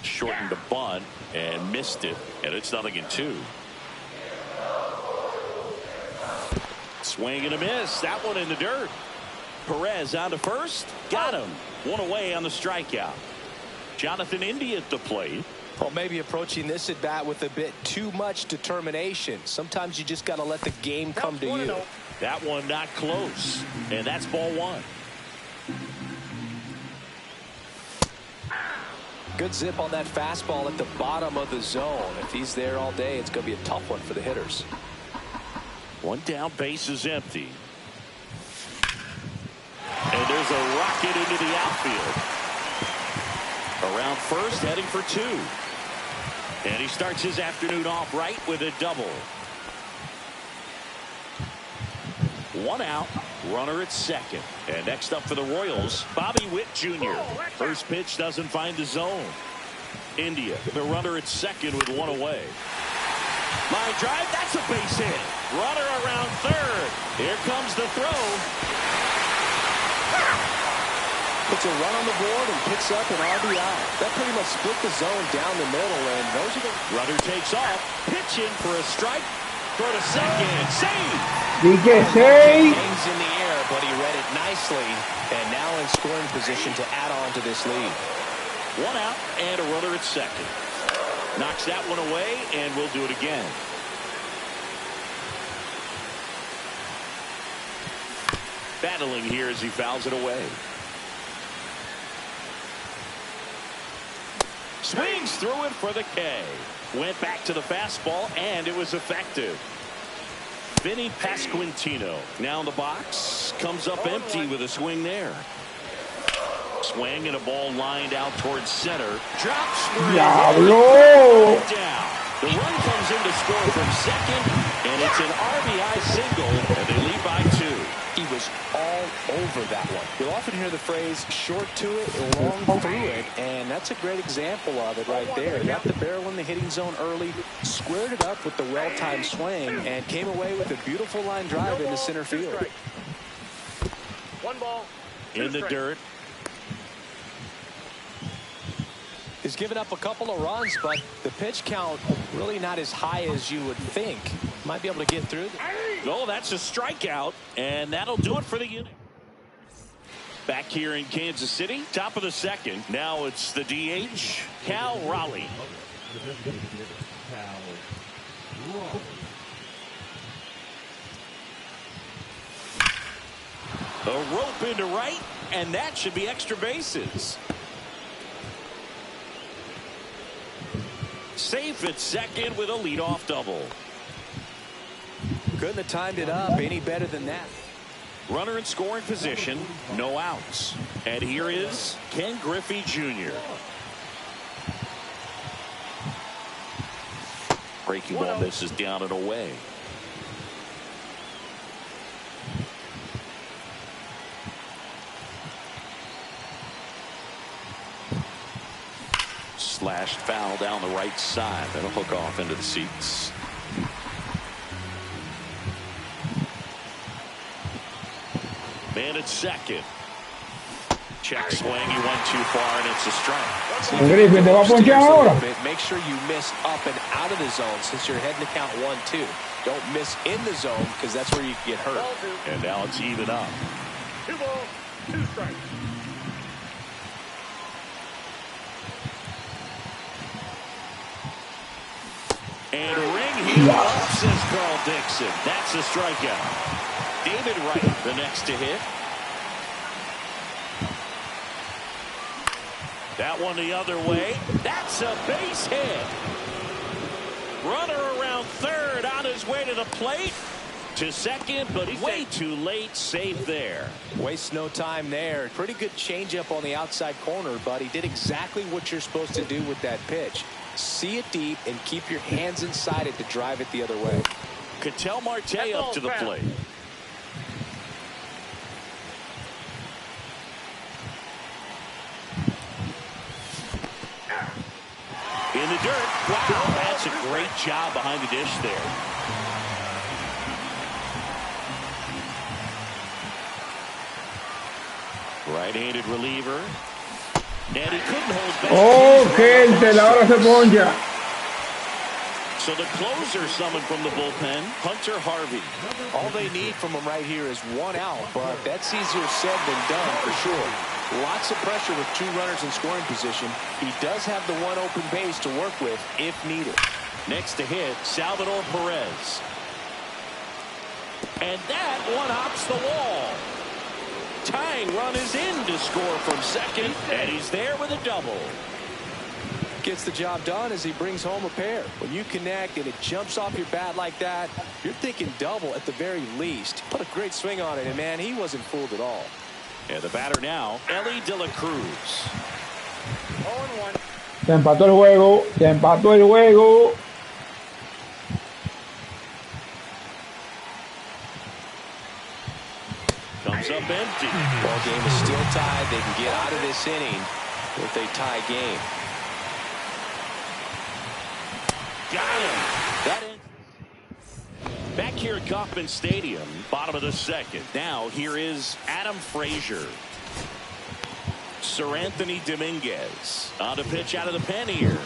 Speaker 2: Shortened the bunt and missed it, and it's 0-2. Swing and a miss. That one in the dirt. Perez on to first. Got him. One away on the strikeout. Jonathan India at the plate.
Speaker 3: Well, maybe approaching this at bat with a bit too much determination. Sometimes you just got to let the game come to you.
Speaker 2: That one not close. And that's ball one.
Speaker 3: Good zip on that fastball at the bottom of the zone. If he's there all day, it's going to be a tough one for the hitters.
Speaker 2: One down, base is empty. And there's a rocket into the outfield. Around first, heading for two. And he starts his afternoon off right with a double. One out, runner at second. And next up for the Royals, Bobby Witt Jr. First pitch doesn't find the zone. India, the runner at second with one away. Line drive, that's a base hit. Runner around third. Here comes the throw.
Speaker 3: Puts a run on the board and picks up an RBI. That pretty much split the zone down the middle, and those are the...
Speaker 2: Runner takes off, pitching for a strike. Throw to second, save.
Speaker 3: Hangs in the air, but he read it nicely, and now in scoring position to add on to this lead.
Speaker 2: One out and a runner at second. Knocks that one away, and we'll do it again. Battling here as he fouls it away. Swings through it for the K. Went back to the fastball, and it was effective. Vinny Pasquantino now in the box. Comes up empty with a swing there. Swing and a ball lined out towards center. Drops.
Speaker 1: Diablo!
Speaker 2: Down. The run comes in to score from second, and it's an RBI single, and they lead by 2.
Speaker 3: He was all over that one. You'll often hear the phrase short to it, long through it, and that's a great example of it right there. Got the barrel in the hitting zone early, squared it up with the well-timed swing, and came away with a beautiful line drive into center field.
Speaker 4: 1 ball, 2
Speaker 2: in the dirt.
Speaker 3: He's given up a couple of runs, but the pitch count really not as high as you would think. Might be able to get through.
Speaker 2: Oh, that's a strikeout, and that'll do it for the inning. Back here in Kansas City, top of the second. Now it's the DH, Cal Raleigh. A rope into right, and that should be extra bases. Safe at second with a leadoff double.
Speaker 3: Couldn't have timed it up any better than that.
Speaker 2: Runner in scoring position, no outs. And here is Ken Griffey Jr. Breaking ball misses down and away. Slashed foul down the right side. That'll hook off into the seats. Man at second. Check swing. He went too far, and it's a strike.
Speaker 1: Griffin, ¿te va a ponchar ahora?
Speaker 3: Make sure you miss up and out of the zone since you're heading to count 1-2. Don't miss in the zone because that's where you get hurt.
Speaker 2: And now it's even up.
Speaker 4: 2 balls, 2 strikes.
Speaker 2: And a ring here up, says Carl Dixon. That's a strikeout. David Wright, the next to hit. That one the other way. That's a base hit. Runner around third on his way to the plate. To second, but way too late. Safe there.
Speaker 3: Wastes no time there. Pretty good changeup on the outside corner, but he did exactly what you're supposed to do with that pitch. See it deep and keep your hands inside it to drive it the other way.
Speaker 2: Ketel Marte up to the plate. In the dirt. Wow, that's a great job behind the dish there. Right-handed reliever. And he couldn't hold back.
Speaker 1: Oh, gente, la hora se poncha.
Speaker 2: So the closer summoned from the bullpen, Hunter Harvey.
Speaker 3: All they need from him right here is one out, but that's easier said than done for sure. Lots of pressure with two runners in scoring position. He does have the one open base to work with if needed.
Speaker 2: Next to hit, Salvador Perez. And that one hops the wall. Tying run is in to score from second, and he's there with a double.
Speaker 3: Gets the job done as he brings home a pair. When you connect and it jumps off your bat like that, you're thinking double at the very least. Put a great swing on it, and man, he wasn't fooled at all.
Speaker 2: And the batter now, Ellie De La Cruz.
Speaker 4: 0-1.
Speaker 1: Se empató el juego. Se empató el juego.
Speaker 2: Comes up empty.
Speaker 3: Ball game is still tied. They can get out of this inning with a tie game.
Speaker 2: Got him. That ends. Back here at Kauffman Stadium, bottom of the second. Now here is Adam Frazier. Sir Anthony Dominguez on the pitch out of the pen here.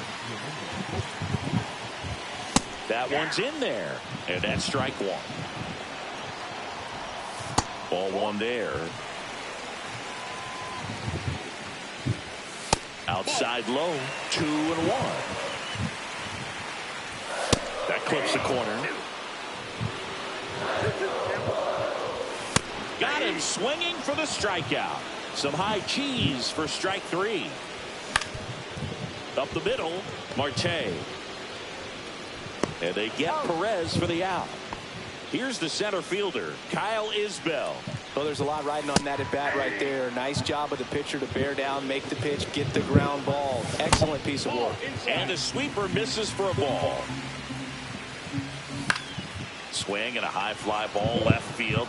Speaker 2: That one's in there, and that's strike one. Ball one there. Outside low, 2-1. That clips the corner. Got him swinging for the strikeout. Some high cheese for strike three. Up the middle, Marte. And they get Perez for the out. Here's the center fielder, Kyle Isbell.
Speaker 3: Well, there's a lot riding on that at bat right there. Nice job of the pitcher to bear down, make the pitch, get the ground ball. Excellent piece of work.
Speaker 2: And the sweeper misses for a ball. Swing and a high fly ball left field.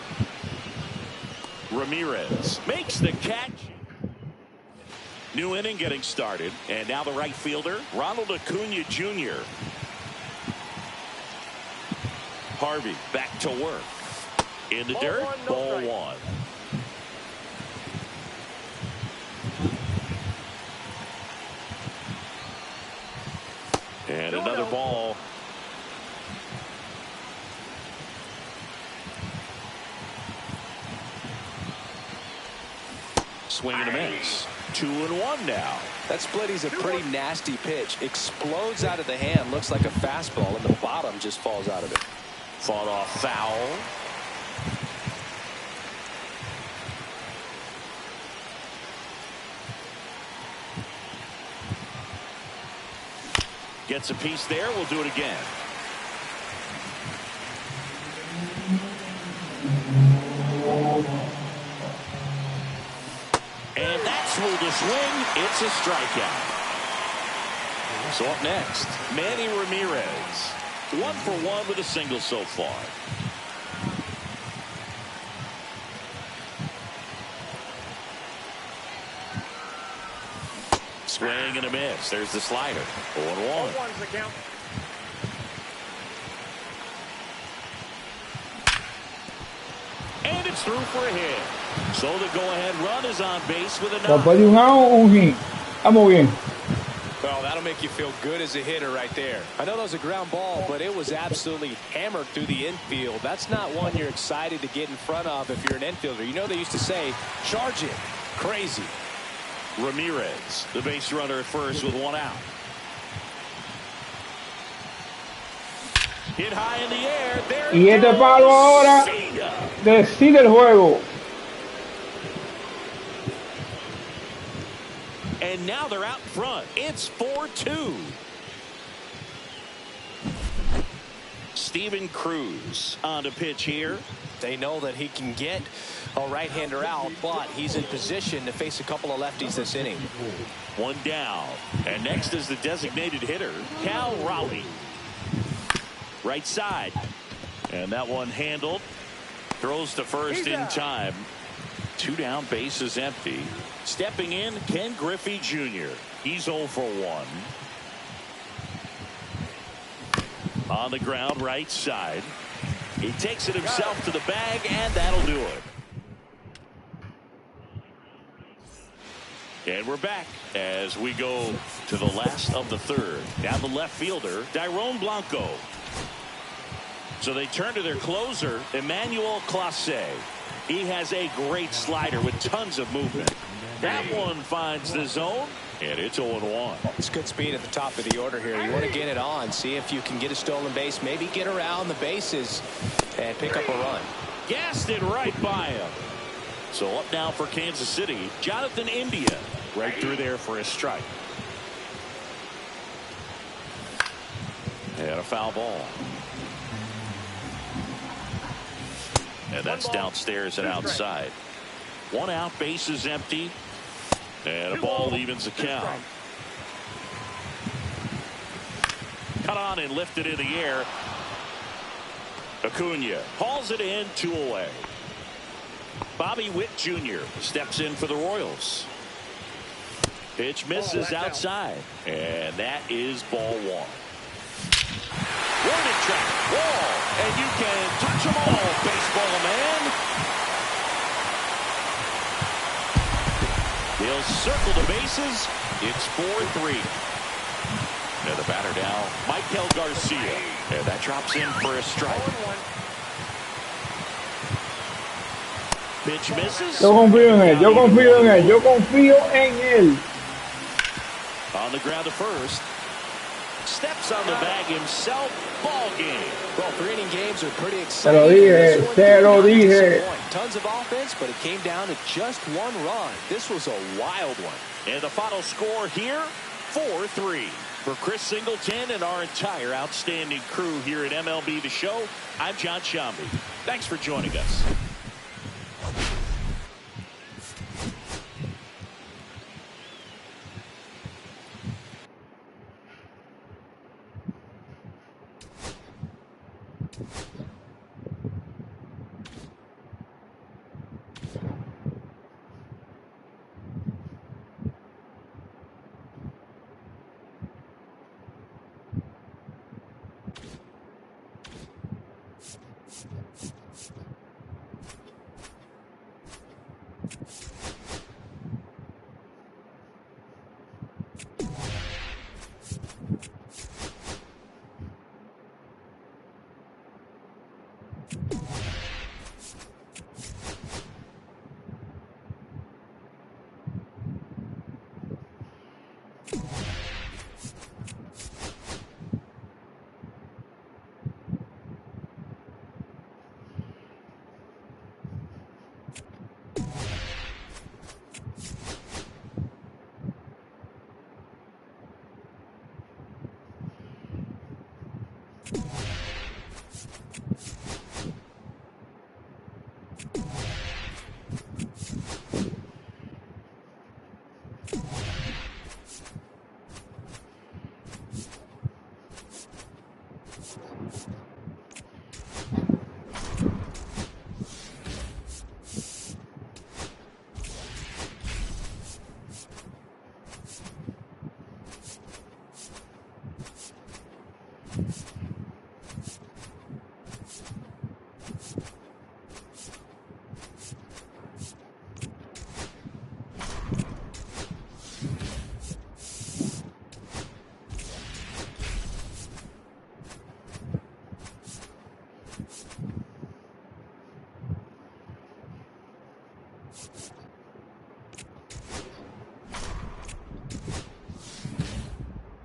Speaker 2: Ramirez makes the catch. New inning getting started. And now the right fielder, Ronald Acuna Jr. Harvey back to work. In the dirt, ball one. And another ball. Swing and a miss. 2-1 now.
Speaker 3: That splitty's a pretty nasty pitch. Explodes out of the hand. Looks like a fastball, and the bottom just falls out of it.
Speaker 2: Fought off foul. Gets a piece there. We'll do it again. And that's smooth to swing. It's a strikeout. So up next, Manny Ramirez. 1 for 1 with a single so far. Swing and a miss. There's the slider. 0-1.
Speaker 4: 0-1's the count.
Speaker 2: And it's through for a hit. So the go-ahead run is on base with a
Speaker 1: Después de un out, un hit. Estamos bien.
Speaker 3: Well, that'll make you feel good as a hitter right there. I know that was a ground ball, but it was absolutely hammered through the infield. That's not one you're excited to get in front of if you're an infielder. You know they used to say, charge it. Crazy.
Speaker 2: Ramirez, the base runner at first with one out. Hit high in the air. There
Speaker 1: Y este palo ahora decide el juego.
Speaker 2: And And now they're out in front. It's 4-2. Steven Cruz on the pitch here.
Speaker 3: They know that he can get a right-hander out, but he's in position to face a couple of lefties this inning.
Speaker 2: One down. And next is the designated hitter, Cal Raleigh. Right side. And that one handled. Throws to first in time. 2 down, bases empty. Stepping in, Ken Griffey Jr. He's 0 for 1. On the ground, right side. He takes it himself to the bag, and that'll do it. And we're back as we go to the last of the third. Now the left fielder, Dairon Blanco. So they turn to their closer, Emmanuel Clase. He has a great slider with tons of movement. That one finds the zone, and it's 0-1.
Speaker 3: It's good speed at the top of the order here. You want to get it on, see if you can get a stolen base, maybe get around the bases and pick up a run.
Speaker 2: Gassed it right by him. So up now for Kansas City, Jonathan India. Right through there for a strike. And a foul ball. And that's downstairs and outside. 1 out, bases empty. And a ball evens the count. Cut on and lifted in the air. Acuna hauls it in, 2 away. Bobby Witt Jr. steps in for the Royals. Pitch misses outside. And that is ball 1. Warning track, wall, and you can touch them all, baseball man. He'll circle the bases. It's 4-3. And the batter now, Michael Garcia. And that drops in for a strike. Pitch misses.
Speaker 1: Yo confío en él, yo confío en él, yo confío en él.
Speaker 2: On the ground to first. Steps on the bag himself. Ball game.
Speaker 3: Well, 3-inning games are pretty
Speaker 1: Te lo
Speaker 3: exciting.
Speaker 1: dije, te lo dije.
Speaker 3: Tons of offense, but it came down to just 1 run. This was a wild one.
Speaker 2: And the final score here, 4-3. For Chris Singleton and our entire outstanding crew here at MLB The Show, I'm John Shambi. Thanks for joining us.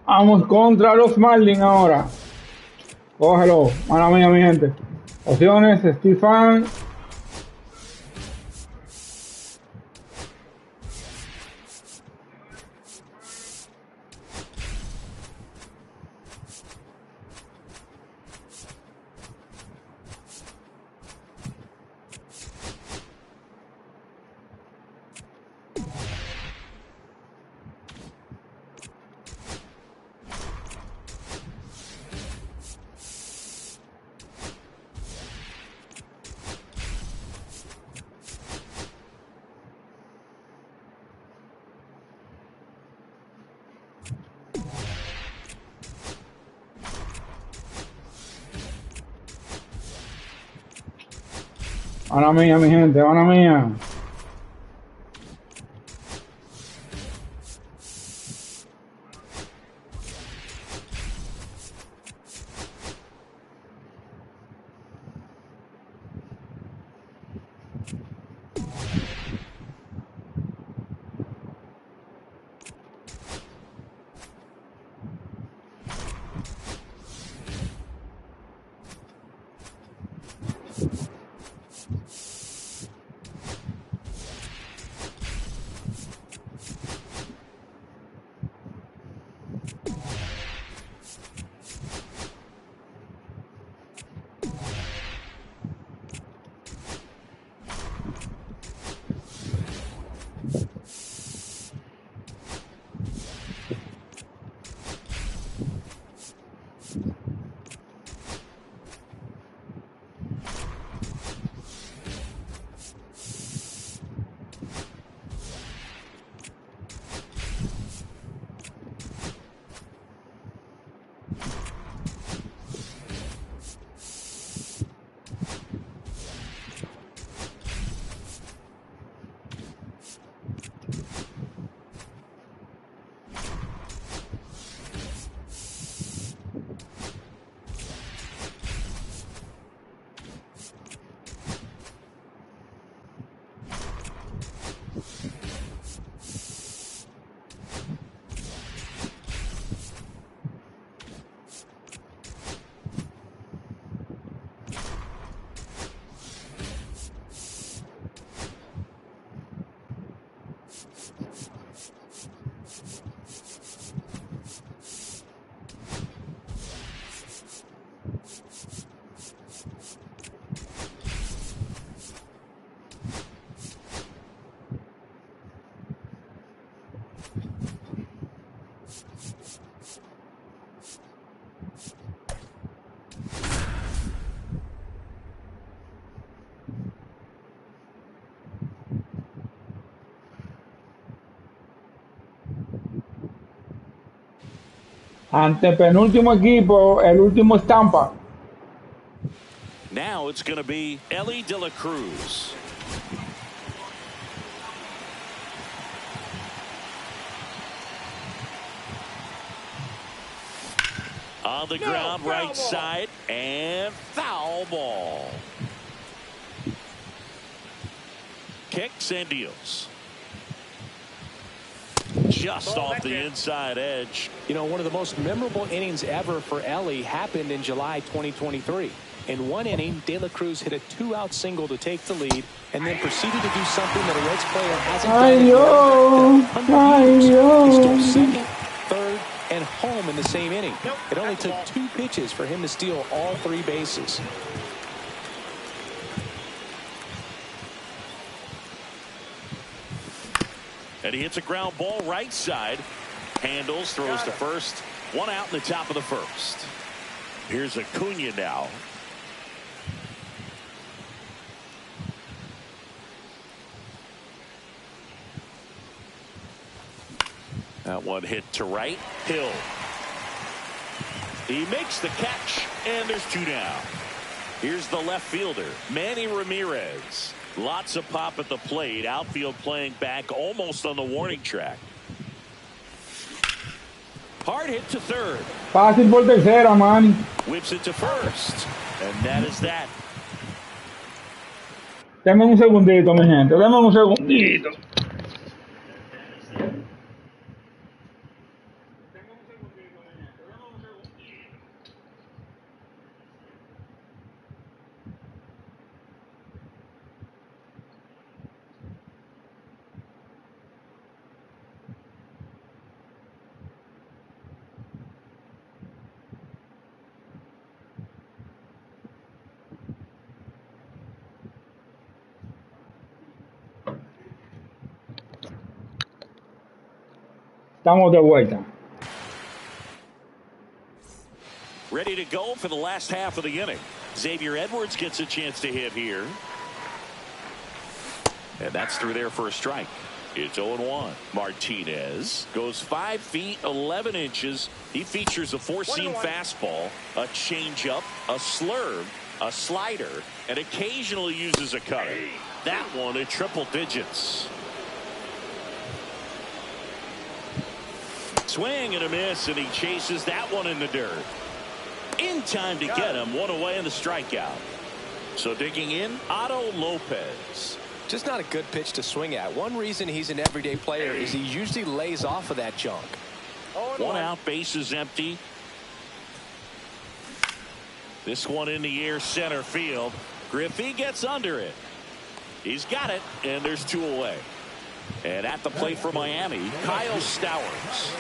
Speaker 1: Vamos contra los Marlins ahora. Cógelo, mala mía, mi gente. Opciones, Stefan. Ahora mía, mi gente, ahora mía. Antepenúltimo equipo, el último estampa.
Speaker 2: Now it's going to be Ellie de la Cruz. On the ground, right side, and foul ball. Kicks and deals. Just off the inside edge.
Speaker 3: You know, one of the most memorable innings ever for Ellie happened in July 2023. In one inning, De La Cruz hit a 2-out single to take the lead and then proceeded to do something that a Reds player hasn't done in 100 years. He stole second, third, and home in the same inning. It only took 2 pitches for him to steal all 3 bases.
Speaker 2: And he hits a ground ball right side. Handles, throws to first. 1 out in the top of the first. Here's Acuna now. That one hit to right. Hill. He makes the catch, and there's 2 down. Here's the left fielder, Manny Ramirez. Lots of pop at the plate. Outfield playing back almost on the warning track. Hard hit to third.
Speaker 1: Fácil por tercera, man.
Speaker 2: Whips it to first. And that is that.
Speaker 1: Deme un segundito, mi gente. Deme un segundito. Estamos de vuelta.
Speaker 2: Ready to go for the last half of the inning. Xavier Edwards gets a chance to hit here. And that's through there for a strike. It's 0-1. Martinez goes 5 feet 11 inches. He features a 4-seam fastball, a changeup, a slurve, a slider, and occasionally uses a cutter. That one at triple digits. Swing and a miss, and he chases that one in the dirt. In time to get him. One away in the strikeout. So digging in, Otto Lopez.
Speaker 3: Just not a good pitch to swing at. One reason he's an everyday player is he usually lays off of that junk.
Speaker 2: One out, bases empty. This one in the air, center field. Griffey gets under it. He's got it, and there's two away. And at the plate for Miami, Kyle Stowers.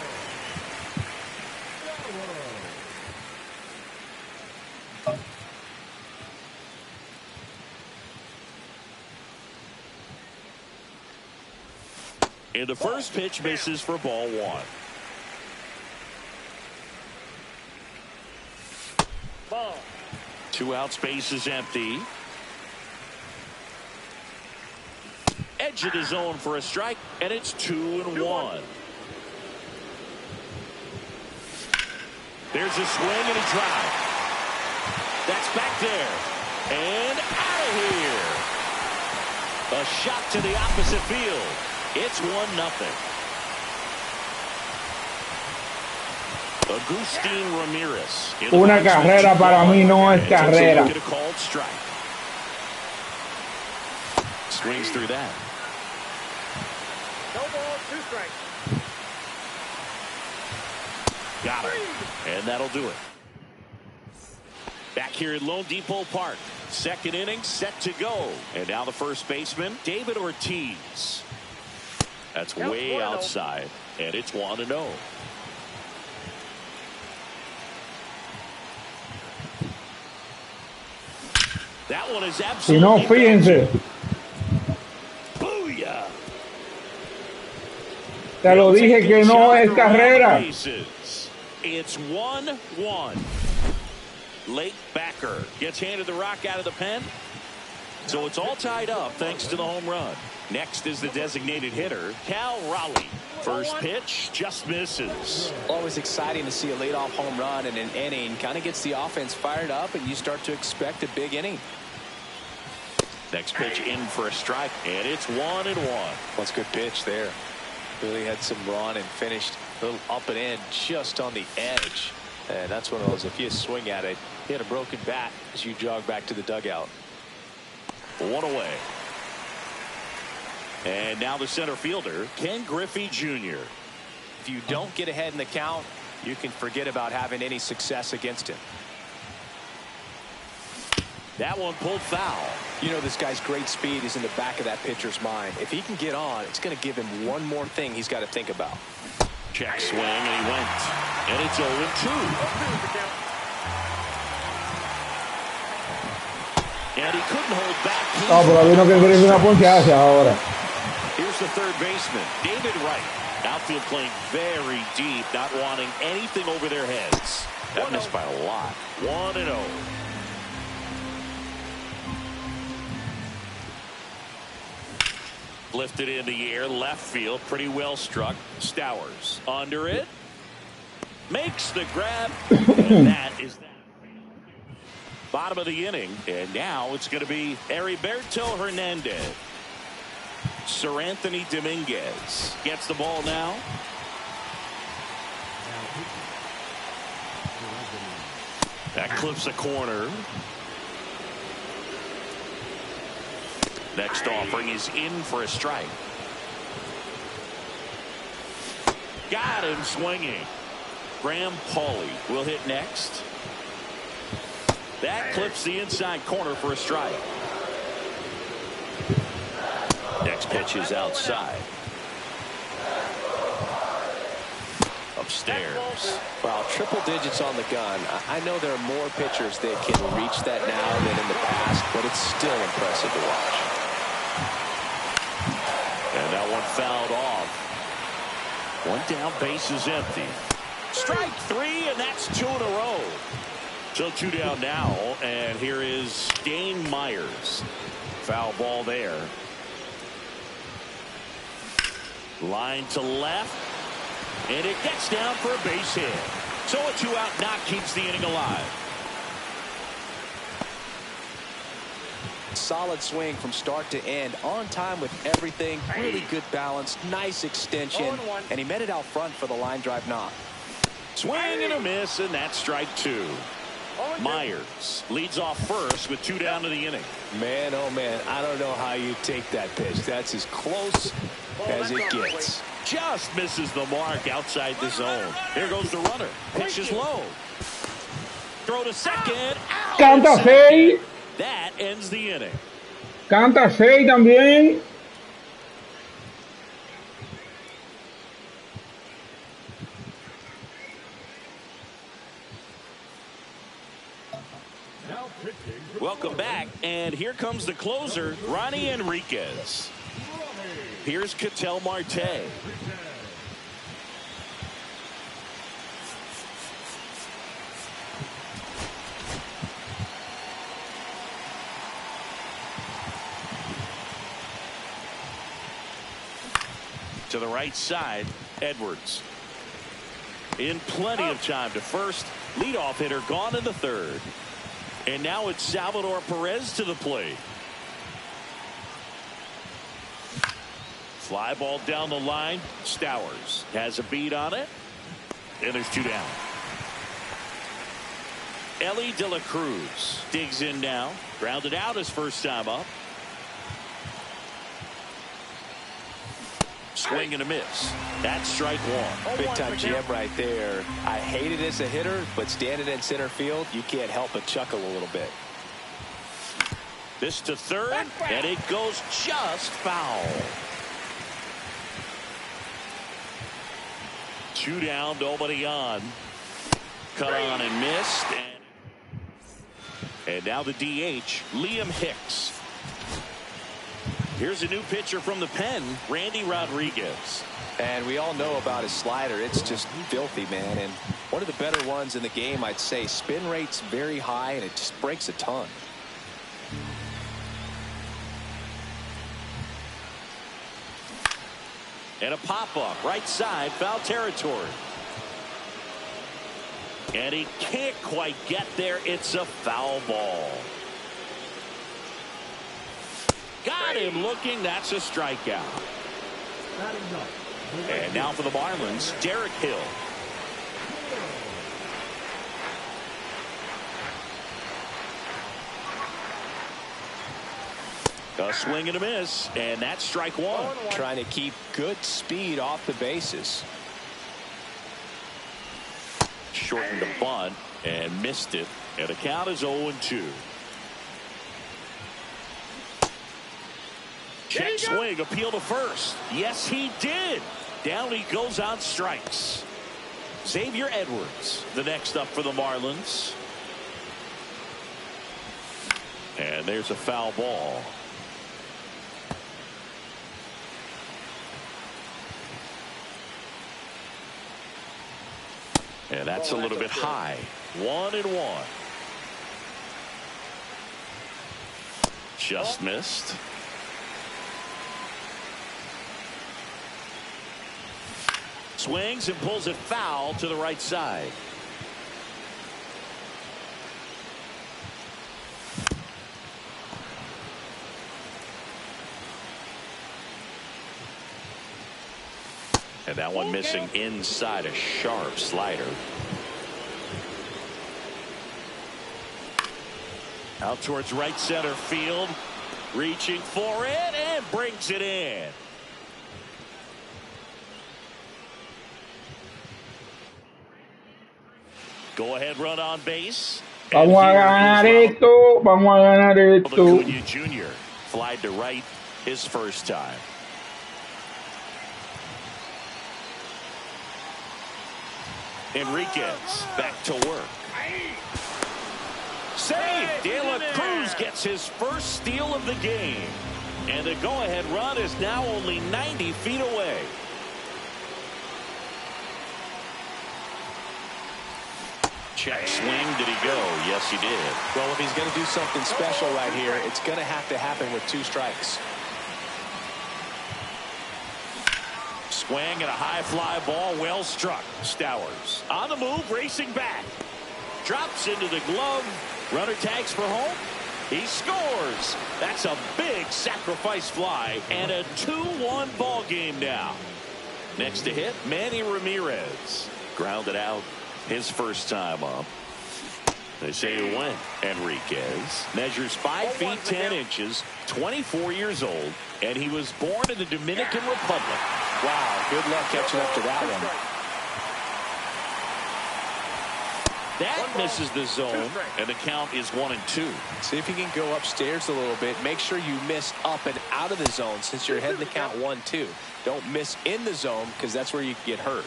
Speaker 2: And the first pitch misses for ball one.
Speaker 4: Ball.
Speaker 2: Two outs, bases empty. Edge of the zone for a strike, and it's 2-1. There's a swing and a drive. That's back there. And out of here. A shot to the opposite field. It's 1-0. Agustín Ramirez.
Speaker 1: Una carrera para mí no es carrera.
Speaker 2: Get a called strike. Swings through that.
Speaker 4: No ball, 2 strikes.
Speaker 2: Got it. And that'll do it. Back here at Lone Depot Park. Second inning set to go. And now the first baseman, David Ortiz. That's way outside. And it's 1-0. That one is absolutely.
Speaker 1: Si no, fíjense.
Speaker 2: Booyah.
Speaker 1: Te lo dije que no es carrera.
Speaker 2: It's 1-1. Late backer gets handed the rock out of the pen. So it's all tied up thanks to the home run. Next is the designated hitter, Cal Raleigh. First pitch just misses.
Speaker 3: Always exciting to see a leadoff home run in an inning. Kind of gets the offense fired up, and you start to expect a big inning.
Speaker 2: Next pitch in for a strike, and it's 1-1.
Speaker 3: What's a good pitch there? Really had some run and finished a little up and in just on the edge. And that's one of those, if you swing at it, hit a broken bat as you jog back to the dugout.
Speaker 2: One away. And now the center fielder, Ken Griffey Jr.
Speaker 3: If you don't get ahead in the count, you can forget about having any success against him.
Speaker 2: That one pulled foul.
Speaker 3: You know, this guy's great speed is in the back of that pitcher's mind. If he can get on, it's going to give him one more thing he's got to think about.
Speaker 2: Check swing, and he went. And it's 0-2. And he couldn't hold back.
Speaker 1: No, pero vino que quiere una ponchada ahora.
Speaker 2: Here's the third baseman, David Wright. Outfield playing very deep, not wanting anything over their heads. That missed by a lot. 1-0. Lifted in the air, left field, pretty well struck. Stowers under it. Makes the grab. And that is that. Bottom of the inning. And now it's going to be Heriberto Hernandez. Sir Anthony Dominguez gets the ball now. That clips a corner. Next offering is in for a strike. Got him swinging. Graham Pauley will hit next. That clips the inside corner for a strike. Next pitch is outside. Upstairs.
Speaker 3: Well, triple digits on the gun. I know there are more pitchers that can reach that now than in the past, but it's still impressive to watch.
Speaker 2: And that one fouled off. One down, base is empty. Strike 3, and that's 2 in a row. So 2 down now, and here is Dane Myers. Foul ball there. Line to left, and it gets down for a base hit. So a 2-out knock keeps the inning alive.
Speaker 3: solid swing from start to end, on time with everything, really good balance, nice extension, and he met it out front for the line drive knock.
Speaker 2: Swing and a miss, and that's strike two. Myers leads off first with 2 down to the inning.
Speaker 3: Man, oh man, I don't know how you take that pitch. That's as close as it gets.
Speaker 2: Just misses the mark outside the zone. Here goes the runner. Pitch is low. Throw to second.
Speaker 1: Canta 6.
Speaker 2: That ends the inning.
Speaker 1: Canta 6 también.
Speaker 2: Welcome back, and here comes the closer, Ronnie Enriquez. Here's Ketel Marte. To the right side, Edwards. In plenty of time to first. Leadoff hitter gone in the third. And now it's Salvador Perez to the plate. Fly ball down the line. Stowers has a beat on it. And there's 2 down. Ellie De La Cruz digs in now. Grounded out his first time up. Swing and a miss. That's strike one.
Speaker 3: Big time jam right there. I hate it as a hitter, but standing in center field, you can't help but chuckle a little bit.
Speaker 2: This to third, and it goes just foul. 2 down, nobody on. Cut on and missed. And now the DH, Liam Hicks. Here's a new pitcher from the pen, Randy Rodriguez.
Speaker 3: And we all know about his slider. It's just filthy, man. And one of the better ones in the game, I'd say. Spin rate's very high, and it just breaks a ton.
Speaker 2: And a pop-up, right side, foul territory. And he can't quite get there. It's a foul ball. Got him looking. That's a strikeout. And now for the Marlins, Derek Hill. A swing and a miss, and that's strike one.
Speaker 3: Trying to keep good speed off the bases.
Speaker 2: Shortened the bunt and missed it. And the count is 0-2. Check swing, appeal to first. Yes, he did. Down he goes on strikes. Xavier Edwards, the next up for the Marlins. And there's a foul ball. And that's a little bit high. 1-1. Just missed. Swings and pulls it foul to the right side. And that one missing inside, a sharp slider. Out towards right center field. Reaching for it and brings it in. Go ahead, run on base.
Speaker 1: Vamos a ganar esto. Vamos a ganar esto.
Speaker 2: Acuña Jr. flied to right his first time. Enriquez back to work. Save. De La Cruz gets his first steal of the game. And the go-ahead run is now only 90 feet away. Check swing. Did he go? Yes, he did.
Speaker 3: Well, if he's going to do something special right here, it's going to have to happen with 2 strikes.
Speaker 2: Swing and a high fly ball, well struck. Stowers on the move, racing back. Drops into the glove. Runner tags for home. He scores. That's a big sacrifice fly, and a 2-1 ball game now. Next to hit, Manny Ramirez. Grounded out his first time up. They say it went. Enriquez measures 5 feet 10 inches, 24 years old, and he was born in the Dominican Republic.
Speaker 3: Wow, good luck catching up to that one.
Speaker 2: That misses the zone, and the count is 1-2.
Speaker 3: See if you can go upstairs a little bit. Make sure you miss up and out of the zone since you're heading the count 1-2. Don't miss in the zone because that's where you get hurt.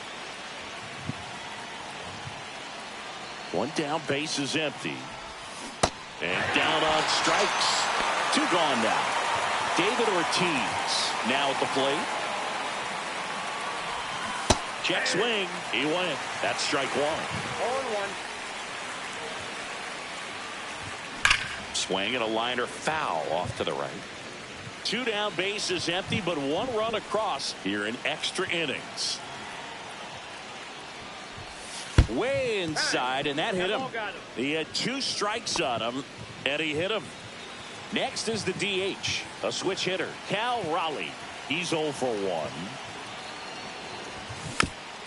Speaker 2: One down, base is empty. And down on strikes. 2 gone now. David Ortiz now at the plate. Check swing. He went. That's strike 1.
Speaker 4: 0-1.
Speaker 2: Swing and a liner foul off to the right. 2 down, base is empty, but 1 run across here in extra innings. Way inside, and that hit him. He had 2 strikes on him, and he hit him. Next is the DH, a switch hitter, Cal Raleigh. He's 0 for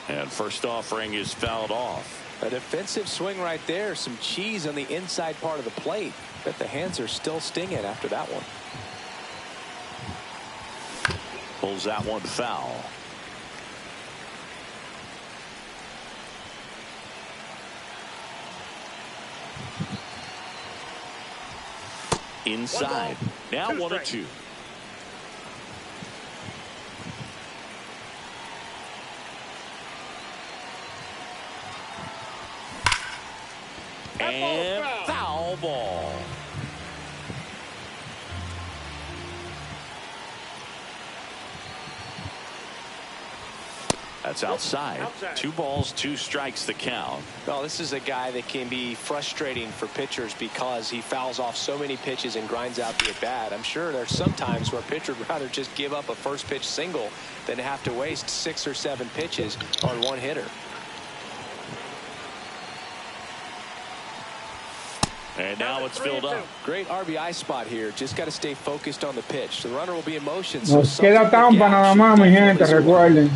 Speaker 2: 1. And first offering is fouled off.
Speaker 3: A defensive swing right there. Some cheese on the inside part of the plate. Bet the hands are still stinging after that one.
Speaker 2: Pulls that one foul. Inside. Now 1-2. And foul ball. That's outside. 2 balls, 2 strikes the count.
Speaker 3: Well, this is a guy that can be frustrating for pitchers because he fouls off so many pitches and grinds out the at-bat. I'm sure there's some times where a pitcher would rather just give up a first pitch single than have to waste 6 or 7 pitches on one hitter.
Speaker 2: And now it's filled up.
Speaker 3: Great RBI spot here. Just got to stay focused on the pitch. The runner will be in motion.
Speaker 1: Nos queda Tampa nada más, mi gente, recuerden.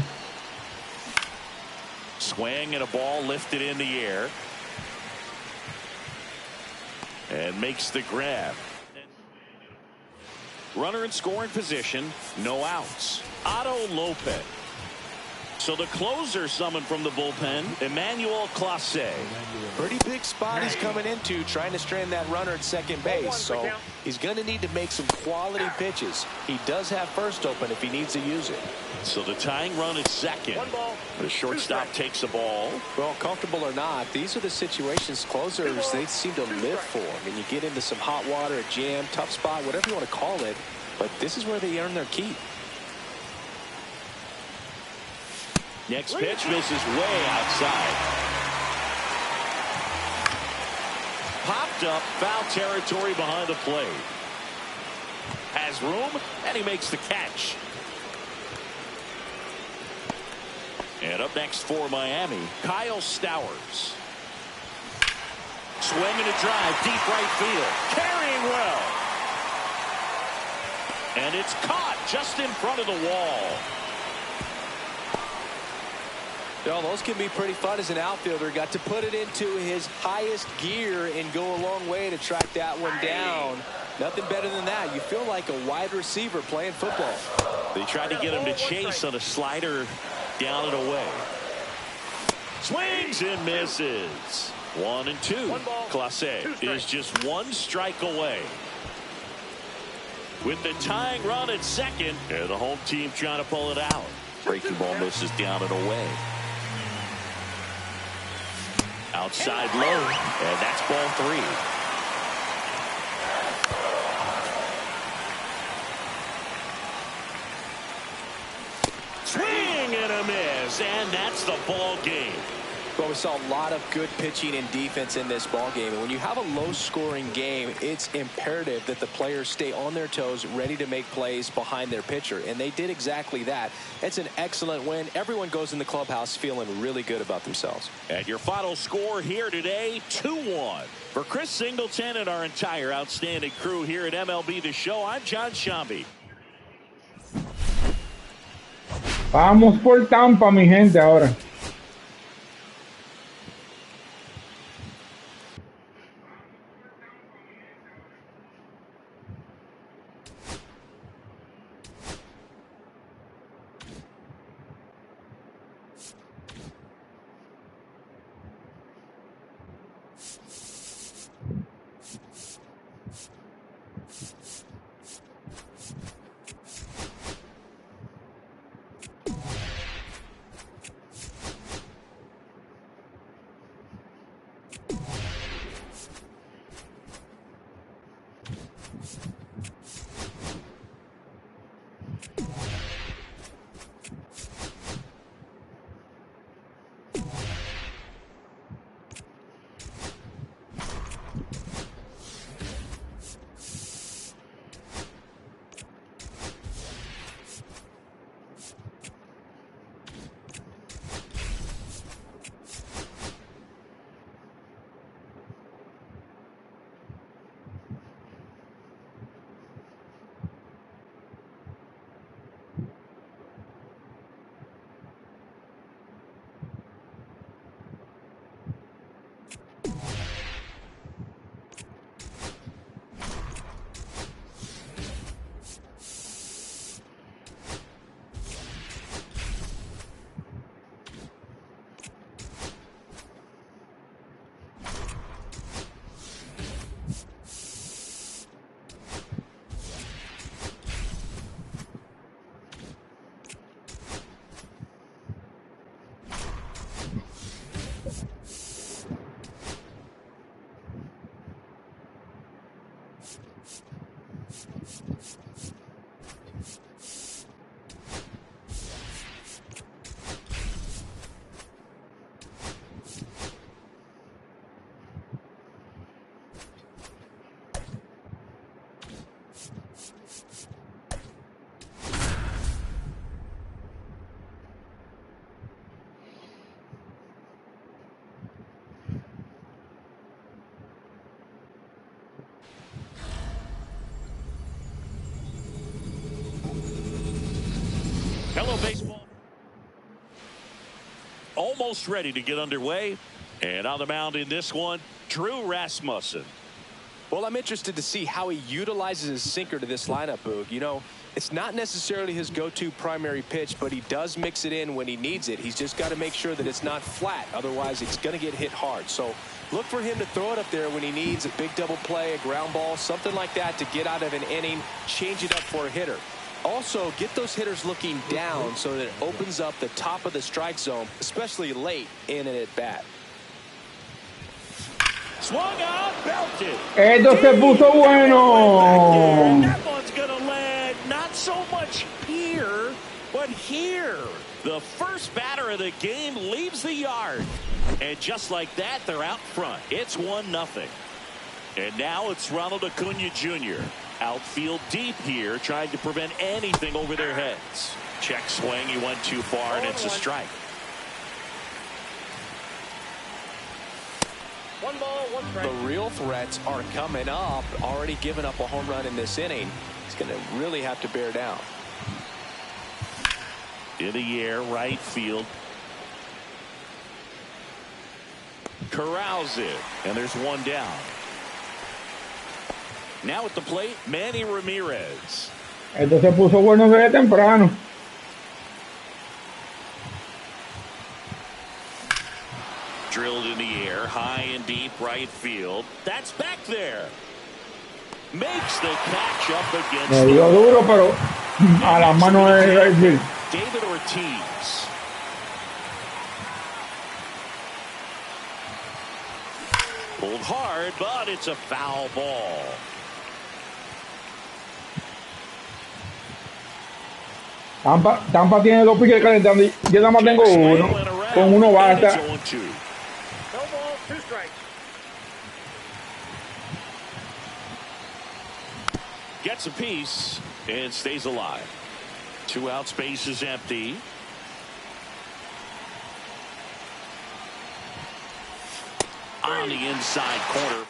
Speaker 2: Swing and a ball lifted in the air. And makes the grab. Runner in scoring position. No outs. Otto Lopez. So the closer summoned from the bullpen, Emmanuel Clase.
Speaker 3: Pretty big spot he's coming into, trying to strand that runner at second base. So he's going to need to make some quality pitches. He does have first open if he needs to use it.
Speaker 2: So the tying run is second. The shortstop takes the ball.
Speaker 3: Well, comfortable or not, these are the situations closers they seem to live for. I mean, you get into some hot water, a jam, tough spot, whatever you want to call it. But this is where they earn their keep.
Speaker 2: Next pitch misses way outside. Popped up, foul territory behind the plate. Has room, and he makes the catch. And up next for Miami, Kyle Stowers. Swing and a drive, deep right field. Carrying well. And it's caught just in front of the wall.
Speaker 3: Well, those can be pretty fun as an outfielder. Got to put it into his highest gear and go a long way to track that one down. Nothing better than that. You feel like a wide receiver playing football.
Speaker 2: They tried to get him to chase on a slider down and away. Swings and misses. 1-2. Clase is just 1 strike away. With the tying run at second, and the home team trying to pull it out. Breaking ball misses down and away. Outside low, and that's ball 3. Swing and a miss, and that's the ball game.
Speaker 3: Well, we saw a lot of good pitching and defense in this ball game. And when you have a low-scoring game, it's imperative that the players stay on their toes, ready to make plays behind their pitcher. And they did exactly that. It's an excellent win. Everyone goes in the clubhouse feeling really good about themselves.
Speaker 2: And your final score here today, 2-1. For Chris Singleton and our entire outstanding crew here at MLB The Show, I'm John Shambi.
Speaker 1: Vamos por Tampa, mi gente, ahora.
Speaker 2: Hello, baseball. Almost ready to get underway. And on the mound in this one, Drew Rasmussen.
Speaker 3: Well, I'm interested to see how he utilizes his sinker to this lineup, Boog. You know, it's not necessarily his go-to primary pitch, but he does mix it in when he needs it. He's just got to make sure that it's not flat. Otherwise, it's going to get hit hard. So look for him to throw it up there when he needs a big double play, a ground ball, something like that to get out of an inning, change it up for a hitter. Also, get those hitters looking down so that it opens up the top of the strike zone, especially late in an at-bat.
Speaker 2: Swung out, belted.
Speaker 1: Esto se puso bueno.
Speaker 2: That one's going to land not so much here, but here. The first batter of the game leaves the yard. And just like that, they're out front. It's 1-0. And now it's Ronald Acuna Jr. Outfield deep here, trying to prevent anything over their heads. Check swing, he went too far, and it's a strike.
Speaker 4: 1 ball, 1 strike.
Speaker 3: The real threats are coming up. Already given up a home run in this inning. He's going to really have to bear down.
Speaker 2: In the air, right field. Corrals it, and there's one down. Now at the plate, Manny Ramirez.
Speaker 1: Esto se puso bueno desde temprano.
Speaker 2: Drilled in the air, high and deep right field. That's back there. Makes the catch up against.
Speaker 1: Me dio duro, pero a las manos de right field.
Speaker 2: David Ortiz. Pulled hard, but it's a foul ball.
Speaker 1: Tampa tiene 2 piques calentando y yo nada más tengo uno. Con uno basta.
Speaker 4: No ball, 2 strikes.
Speaker 2: Gets a piece and stays alive. 2 outs, base is empty. On the inside corner.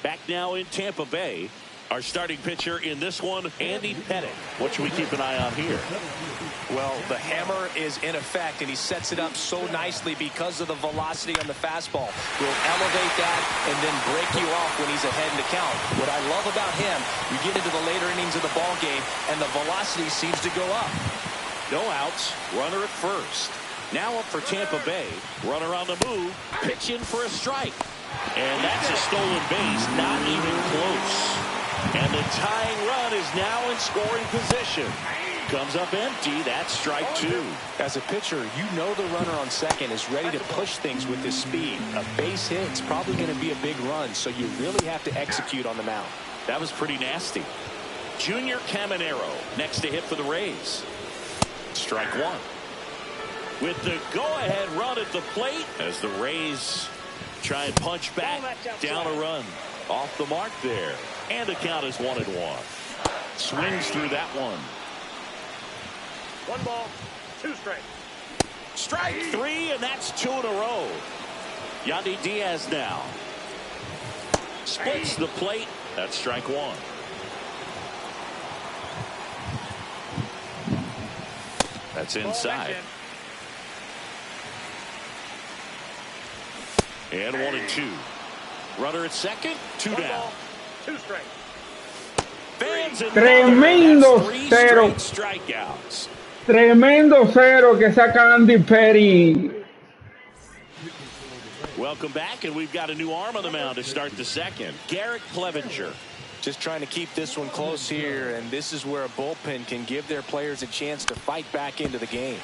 Speaker 2: Back now in Tampa Bay. Our starting pitcher in this one, Andy Pettitte. What should we keep an eye on here?
Speaker 3: Well, the hammer is in effect, and he sets it up so nicely because of the velocity on the fastball. He'll elevate that and then break you off when he's ahead in the count. What I love about him, you get into the later innings of the ball game, and the velocity seems to go up.
Speaker 2: No outs, runner at first. Now up for Tampa Bay. Runner on the move, pitch in for a strike. And that's a stolen base, not even close. And the tying run is now in scoring position. Comes up empty. That's strike 2.
Speaker 3: As a pitcher, you know the runner on second is ready to push things with his speed. A base hit's probably going to be a big run, so you really have to execute on the mound.
Speaker 2: That was pretty nasty. Junior Caminero next to hit for the Rays. Strike 1. With the go-ahead run at the plate as the Rays try and punch back down a run. Off the mark there. And the count is 1-1. Swings through that one.
Speaker 4: 1 ball, 2 strikes.
Speaker 2: Strike 3, and that's 2 in a row. Yandy Diaz now. Splits the plate. That's strike 1. That's inside. And 1-2. Runner at second, 2 down.
Speaker 4: 2 strikes.
Speaker 2: Fans and
Speaker 1: Tremendo
Speaker 2: three
Speaker 1: cero.
Speaker 2: straight strikeouts.
Speaker 1: Tremendo cero que saca Andy Pettitte.
Speaker 2: Welcome back, and we've got a new arm on the mound to start the second. Garrett Clevenger.
Speaker 3: Just trying to keep this one close here, and this is where a bullpen can give their players a chance to fight back into the game.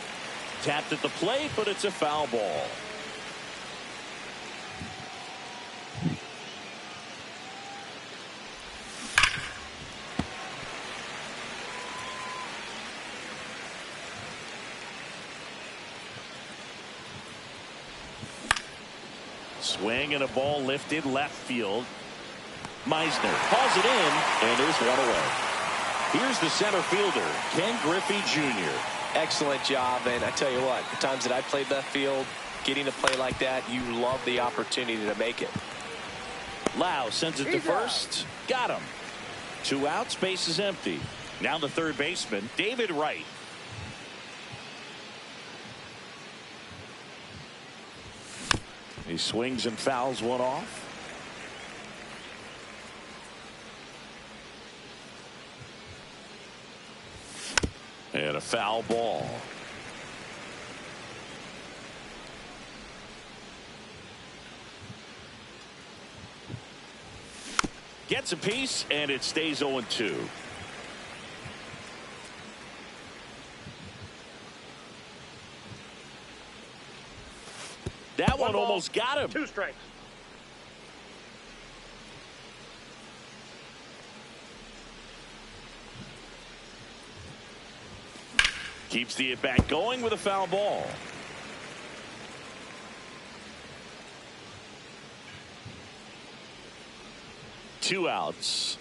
Speaker 2: Tapped at the plate, but it's a foul ball. Swing and a ball lifted left field. Meisner hauls it in, and there's one away. Here's the center fielder, Ken Griffey Jr.
Speaker 3: Excellent job, and I tell you what, the times that I played left field, getting to play like that, you love the opportunity to make it.
Speaker 2: Lau sends it to first. Got him. 2 outs, base is empty. Now the third baseman, David Wright. He swings and fouls one off. And a foul ball. Gets a piece, and it stays 0-2. That one almost got him.
Speaker 4: 2 strikes.
Speaker 2: Keeps the at-bat going with a foul ball. Two outs.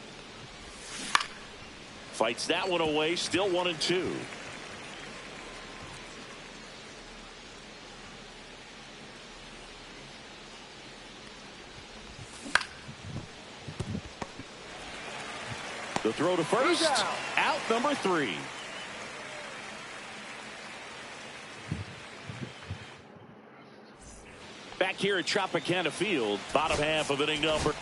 Speaker 2: Fights that one away. Still 1-2. The throw to first. Out number 3. Back here at Tropicana Field, bottom half of inning number.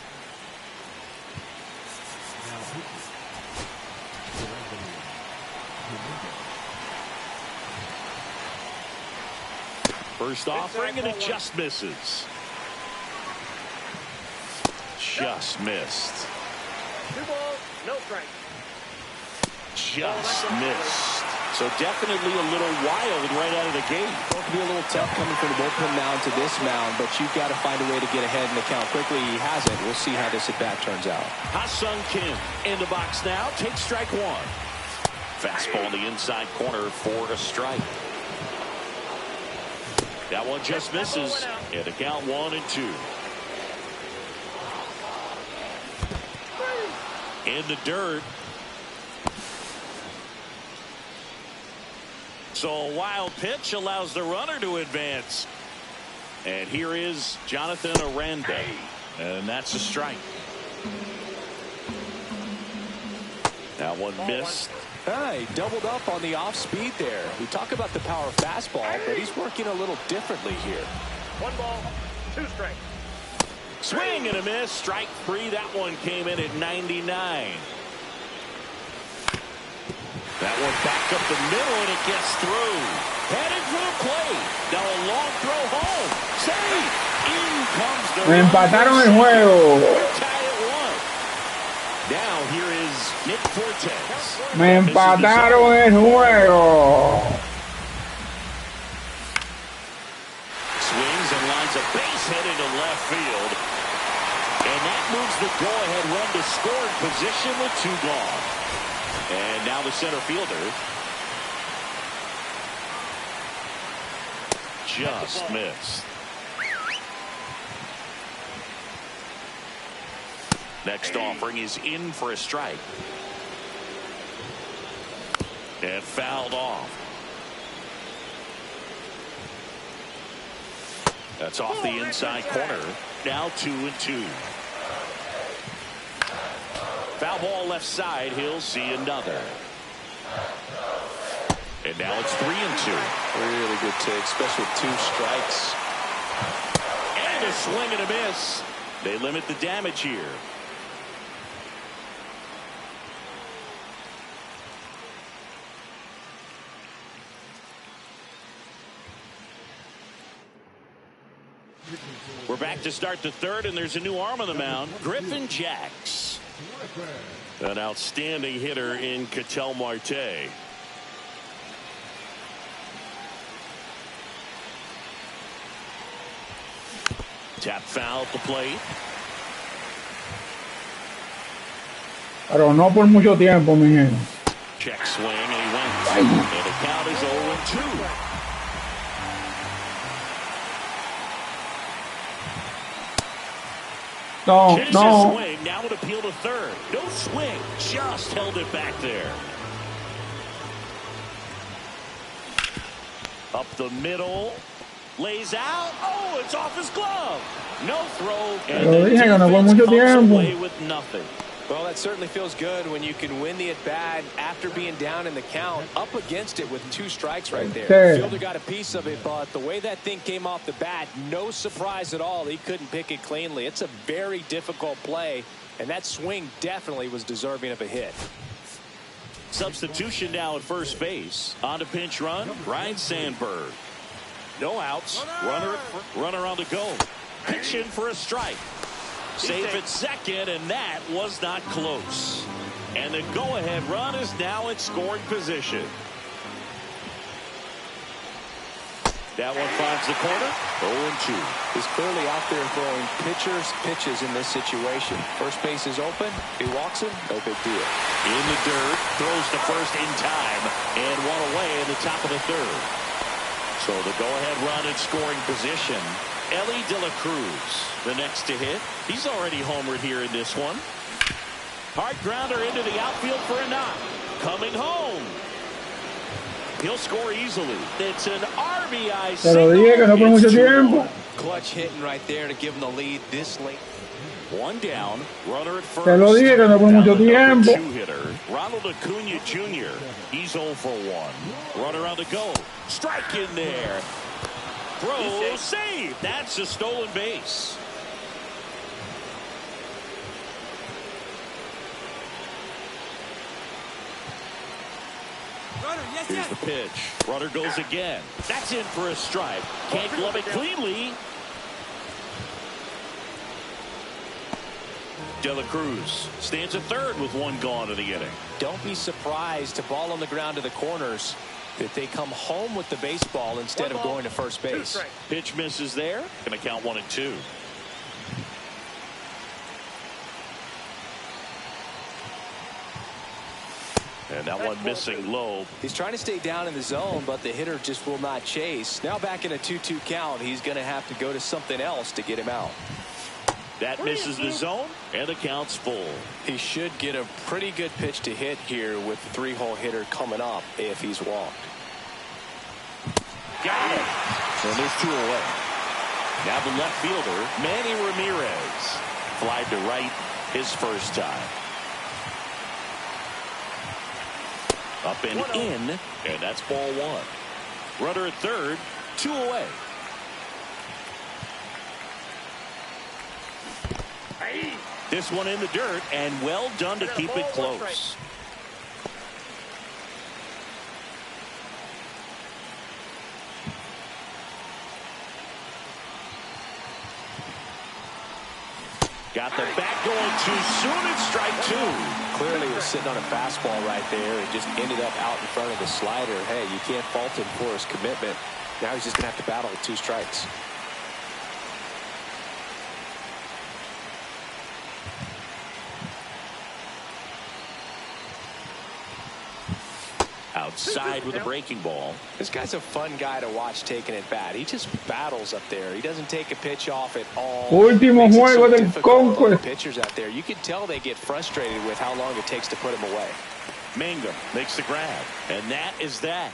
Speaker 2: First offering, and it just misses. Just missed.
Speaker 4: 2 balls, no strike.
Speaker 2: Just missed. So definitely a little wild right out of the gate.
Speaker 3: It could be a little tough coming from the bullpen mound to this mound, but you've got to find a way to get ahead in the count quickly. He hasn't. We'll see how this at-bat turns out.
Speaker 2: Ha-Sung Kim in the box now. Takes strike 1. Fastball in the inside corner for a strike. That one just misses. And the count 1-2. In the dirt. So a wild pitch allows the runner to advance. And here is Jonathan Aranda. And that's a strike. That one missed.
Speaker 3: He doubled up on the off speed there. We talk about the power fastball, but he's working a little differently here.
Speaker 4: 1 ball, 2 strikes.
Speaker 2: Swing and a miss. Strike 3. That one came in at 99. That one back up the middle, and it gets through. Headed for the plate. Now a long throw home. Save. In comes the
Speaker 1: Me empataron el juego.
Speaker 2: We're tied at 1. Now here is Nick Fortes.
Speaker 1: Me empataron el juego.
Speaker 2: Swings and lines a base hit into left field. And that moves the go-ahead run to scoring position with 2 gone. And now the center fielder just missed. Next offering is in for a strike. And fouled off. That's off the inside corner. Now 2-2. Foul ball left side. He'll see another. And now it's 3-2.
Speaker 3: Really good take, especially with 2 strikes.
Speaker 2: And a swing and a miss. They limit the damage here. We're back to start the 3rd, and there's a new arm on the mound. Griffin Jacks. An outstanding hitter in Ketel Marte. Tap foul at the plate.
Speaker 1: Pero no por mucho tiempo, mi gente.
Speaker 2: Check swing, and he went. And the count is 0-2.
Speaker 1: No.
Speaker 2: Swing, now would appeal to third. No swing, just held it back there. Up the middle, lays out. Oh, it's off his glove. No throw, and the defense comes away with nothing.
Speaker 3: Well, that certainly feels good when you can win the at-bat after being down in the count, up against it with 2 strikes right there. The fielder got a piece of it, but the way that thing came off the bat, no surprise at all. He couldn't pick it cleanly. It's a very difficult play, and that swing definitely was deserving of a hit.
Speaker 2: Substitution now at first base. On to pinch run, Ryan Sandberg. No outs, runner on the go. Pitch in for a strike. Safe at second, and that was not close. And the go-ahead run is now in scoring position. That one finds the corner. 0-2.
Speaker 3: He's clearly out there throwing pitches in this situation. First base is open. He walks him. No big deal.
Speaker 2: In the dirt. Throws to first in time. And one away in the top of the 3rd. So the go-ahead run in scoring position. Ellie De La Cruz, the next to hit. He's already homered here in this one. Hard grounder into the outfield for a knock. Coming home. He'll score easily. It's an RBI single.
Speaker 3: Clutch hitting right there to give him the lead this late.
Speaker 2: One down. Runner at first.
Speaker 1: Te lo dije que no por mucho tiempo.
Speaker 2: 2 hitter. Ronald Acuna Jr. He's 0 for 1. Runner on the go. Strike in there. Throw, save. That's a stolen base. Here's the pitch. Runner goes again. That's in for a strike. Can't glove it cleanly. De La Cruz stands at 3rd with 1 gone in the inning.
Speaker 3: Don't be surprised to ball on the ground to the corners that they come home with the baseball instead of going to first base.
Speaker 2: Pitch misses there. Going to count 1-2. And that one missing low.
Speaker 3: He's trying to stay down in the zone, but the hitter just will not chase. Now back in a 2-2 count, he's going to have to go to something else to get him out.
Speaker 2: That misses the zone, and the count's full.
Speaker 3: He should get a pretty good pitch to hit here with the three-hole hitter coming up if he's walked.
Speaker 2: Got it. And there's 2 away. Now the left fielder, Manny Ramirez. Flied to right his first time. Up and in, and that's ball 1. Runner at third, 2 away. This one in the dirt, and well done to keep it close. Got the bat going too soon, it's strike 2.
Speaker 3: Clearly was sitting on a fastball right there and just ended up out in front of the slider. Hey, you can't fault him for his commitment. Now he's just going to have to battle with 2 strikes.
Speaker 2: Outside with a breaking ball.
Speaker 3: This guy's a fun guy to watch taking at bat. He just battles up there. He doesn't take a pitch off at all.
Speaker 1: Último juego del Conquest.
Speaker 3: Pitchers out there, you can tell they get frustrated with how long it takes to put him away.
Speaker 2: Mangum makes the grab, and that is that.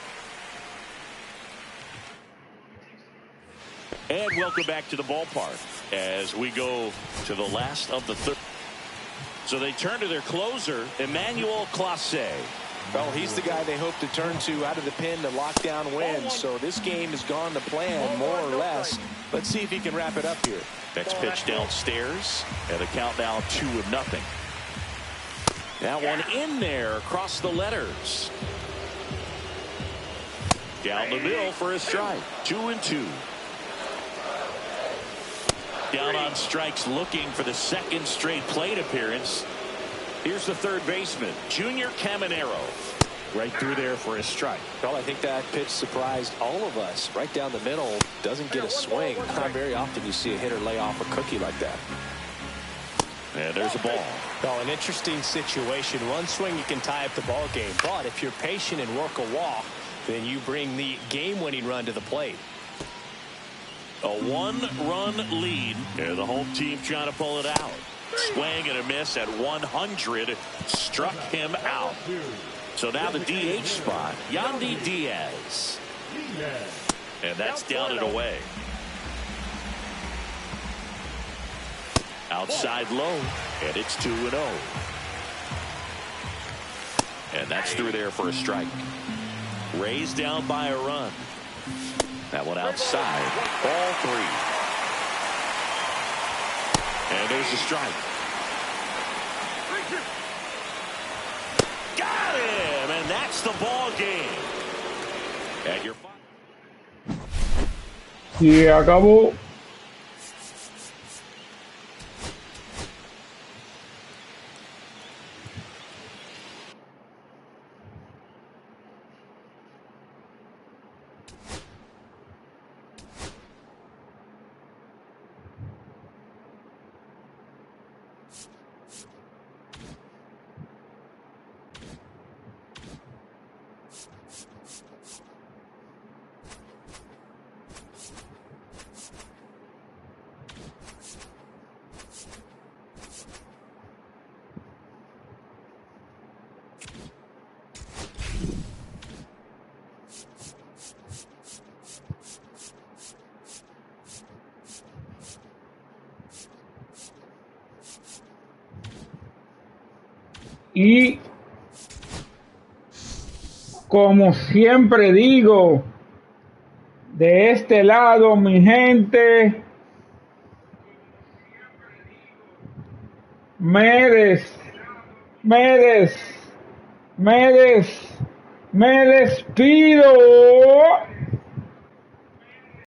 Speaker 2: And welcome back to the ballpark as we go to the last of the third. So they turn to their closer, Emmanuel Clase.
Speaker 3: Well, he's the guy they hope to turn to out of the pen to lock down wins. So this game has gone to plan, more or less. Let's see if he can wrap it up here.
Speaker 2: Next pitch downstairs, and the count now 2-0. That one in there across the letters. Down the middle for a strike. 2-2. Down on strikes, looking for the second straight plate appearance. Here's the third baseman, Junior Caminero. Right through there for a strike.
Speaker 3: Well, I think that pitch surprised all of us. Right down the middle, doesn't get a swing. Not very often you see a hitter lay off a cookie like that.
Speaker 2: And there's a ball.
Speaker 3: Well, an interesting situation. One swing, you can tie up the ball game. But if you're patient and work a walk, then you bring the game-winning run to the plate.
Speaker 2: A 1-run lead. And the home team trying to pull it out. Swing and a miss at 100. Struck him out. So now the DH spot, Yandy Diaz. And that's down and away. Outside low, and it's 2-0. And that's through there for a strike. Raised down by a run. That one outside. Ball 3. And there's the strike. Got him, and that's the ball game. And you're
Speaker 1: Y acabó. Y como siempre digo, de este lado, mi gente, me despido.